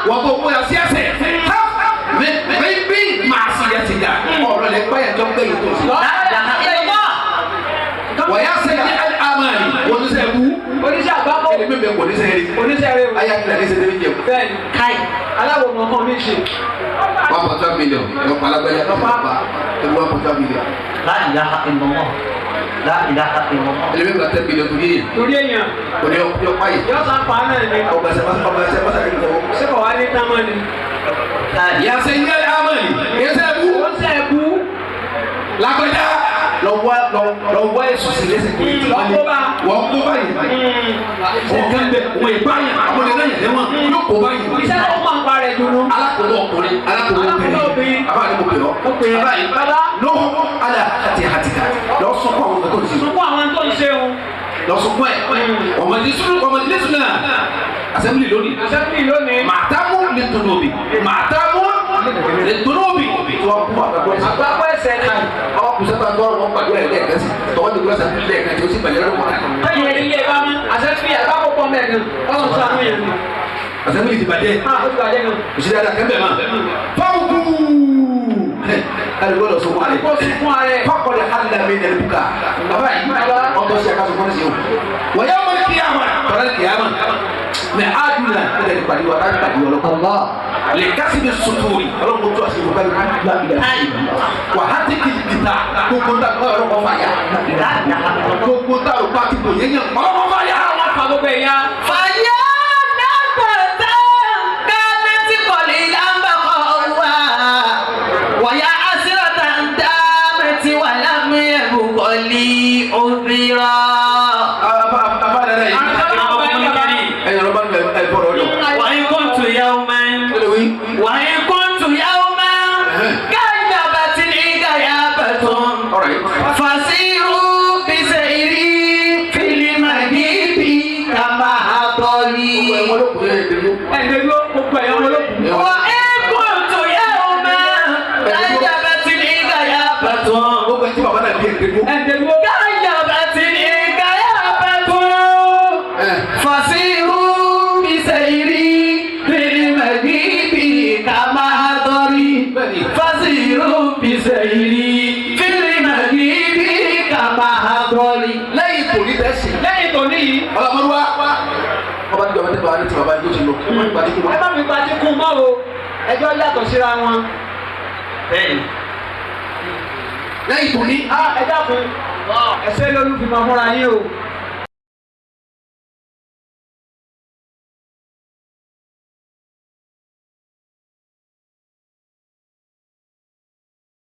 wọ́n tó kó ya sí ẹsẹ̀. bí màá sì yẹ ti dà ọ̀rọ̀ lẹ gbáyà tó gbẹ̀yìn tó sí. wọ́n yà sẹ́yìn ní amani oníṣẹ́ wú. oníṣẹ́ àgbákò. ẹni bẹ́ẹ̀ kò oníṣẹ́ rí. oníṣẹ́ rí. ayé akílẹ̀ ní sẹ́dẹ̀ méjì. bẹ́ẹ̀ni káì aláwo mọ̀mọ́ mi ṣe. 1.5 million yọ palagbẹ́lẹ́ ọ̀pá ẹ̀rù 1.5 million. La ilaha illallah. La ilaha illallah. ẹni bẹ́ẹ̀ kò 10 million torí èyí. torí èèyàn. kò ní yọ páyì. yọ san pa náà ni. ọgbà sẹ́ pàtàkì lọ́wọ́. ṣé kò wá ní támọ́ ni. yàtọ̀ ìyá amani yẹsẹ̀ bú. ó sẹ́ bú. lágbẹ́dá lọ́wọ́ ẹ̀sùn sí lẹ́sẹ̀ kò tí wọ́n kó báyìí ọ̀gá bẹ wọ́n ìbá yẹn àwọn ẹ̀rọ yẹn lẹ́wọ̀n yóò kó báyìí. iṣẹ́ tó máa ń parẹ́ dunu. alákòóso ọkùnrin alákòóso obìnrin abáyé mo pè ọ́ abáyé lọ́wọ́ alẹ́ àti àtìkà lọ́ sọ́kọ́ àwọn tó ń ṣe. sọ́kọ́ àwọn tó ń ṣe o. lọ́ sọ́kọ́ ẹ̀ ọmọdé sùn náà asẹ́mbìlì lónìí màtámú lè tónú òbí màtámú lè tónú òbí tí wọ́n kú àgbàgbọ́ ẹsẹ̀ ni. ọwọ́ kùsẹ́ bá gbọ́ ọ̀rọ̀ pàdé ẹ̀ lẹ́ẹ̀kan sí tọwọ́ ti gbọ́sẹ̀ fún lẹ́ẹ̀kan tí ó sì bẹ̀rẹ̀ lọ́wọ́ rẹ̀. káyọ̀ ilé ẹ̀ bá mi àṣẹ́fì àgbàkọ̀ pọ̀ mẹ́ẹ̀kan ọlọ́run sọ àwọn èèyàn ni. asẹ́mbìlì ti bàjẹ́ òṣìṣẹ́ dáadáa kẹ́mbẹ̀ máa fáwùkú alùpùpù lọ sọ fún ààrẹ fákọ̀lẹ̀ alàmì ẹ̀lùkà bàbá yìí ọ̀tọ̀ sí àkàtúntò fún ẹ̀sìn wọ́n yà wọ́n kíyàmà tọ́lá kíyàmà mẹ adùnà ẹ̀dẹ̀ ní pàdé wa láti pàdé ọlọ́kọ̀ lè kásì ní sotori ọlọ́kọ̀ tó àṣẹ ìfọ̀kà ní wà á ti kì í dìta gbogbo ta kọ́ ọlọ́kọ̀ fà yà gbogbo ta ló pa ti bò yẹn yẹn ọlọ́kọ̀ fà yà wọ́n fa gbogbo ẹ̀ yá. Fàyà dàgbàtà kánẹ́tì kọ̀lì lámbàkọ̀ wá. Wàyà àṣírọ̀tà ń dá mẹ́tì wà lámúyẹ̀bù kọ̀lì òbírọ̀. وإن كنت يوما كان bá ní ti bàbá yìí tó ti lọ wọ́n ní gbàdí kú mọ́. ẹ má mi gbàdí kú mọ́ o ẹjọ́ yàtọ̀ síra wọn. bẹ́ẹ̀ni. lẹ́yìn tó ní. ẹ dákun ẹsẹ̀ lólu fi máa múra yín o.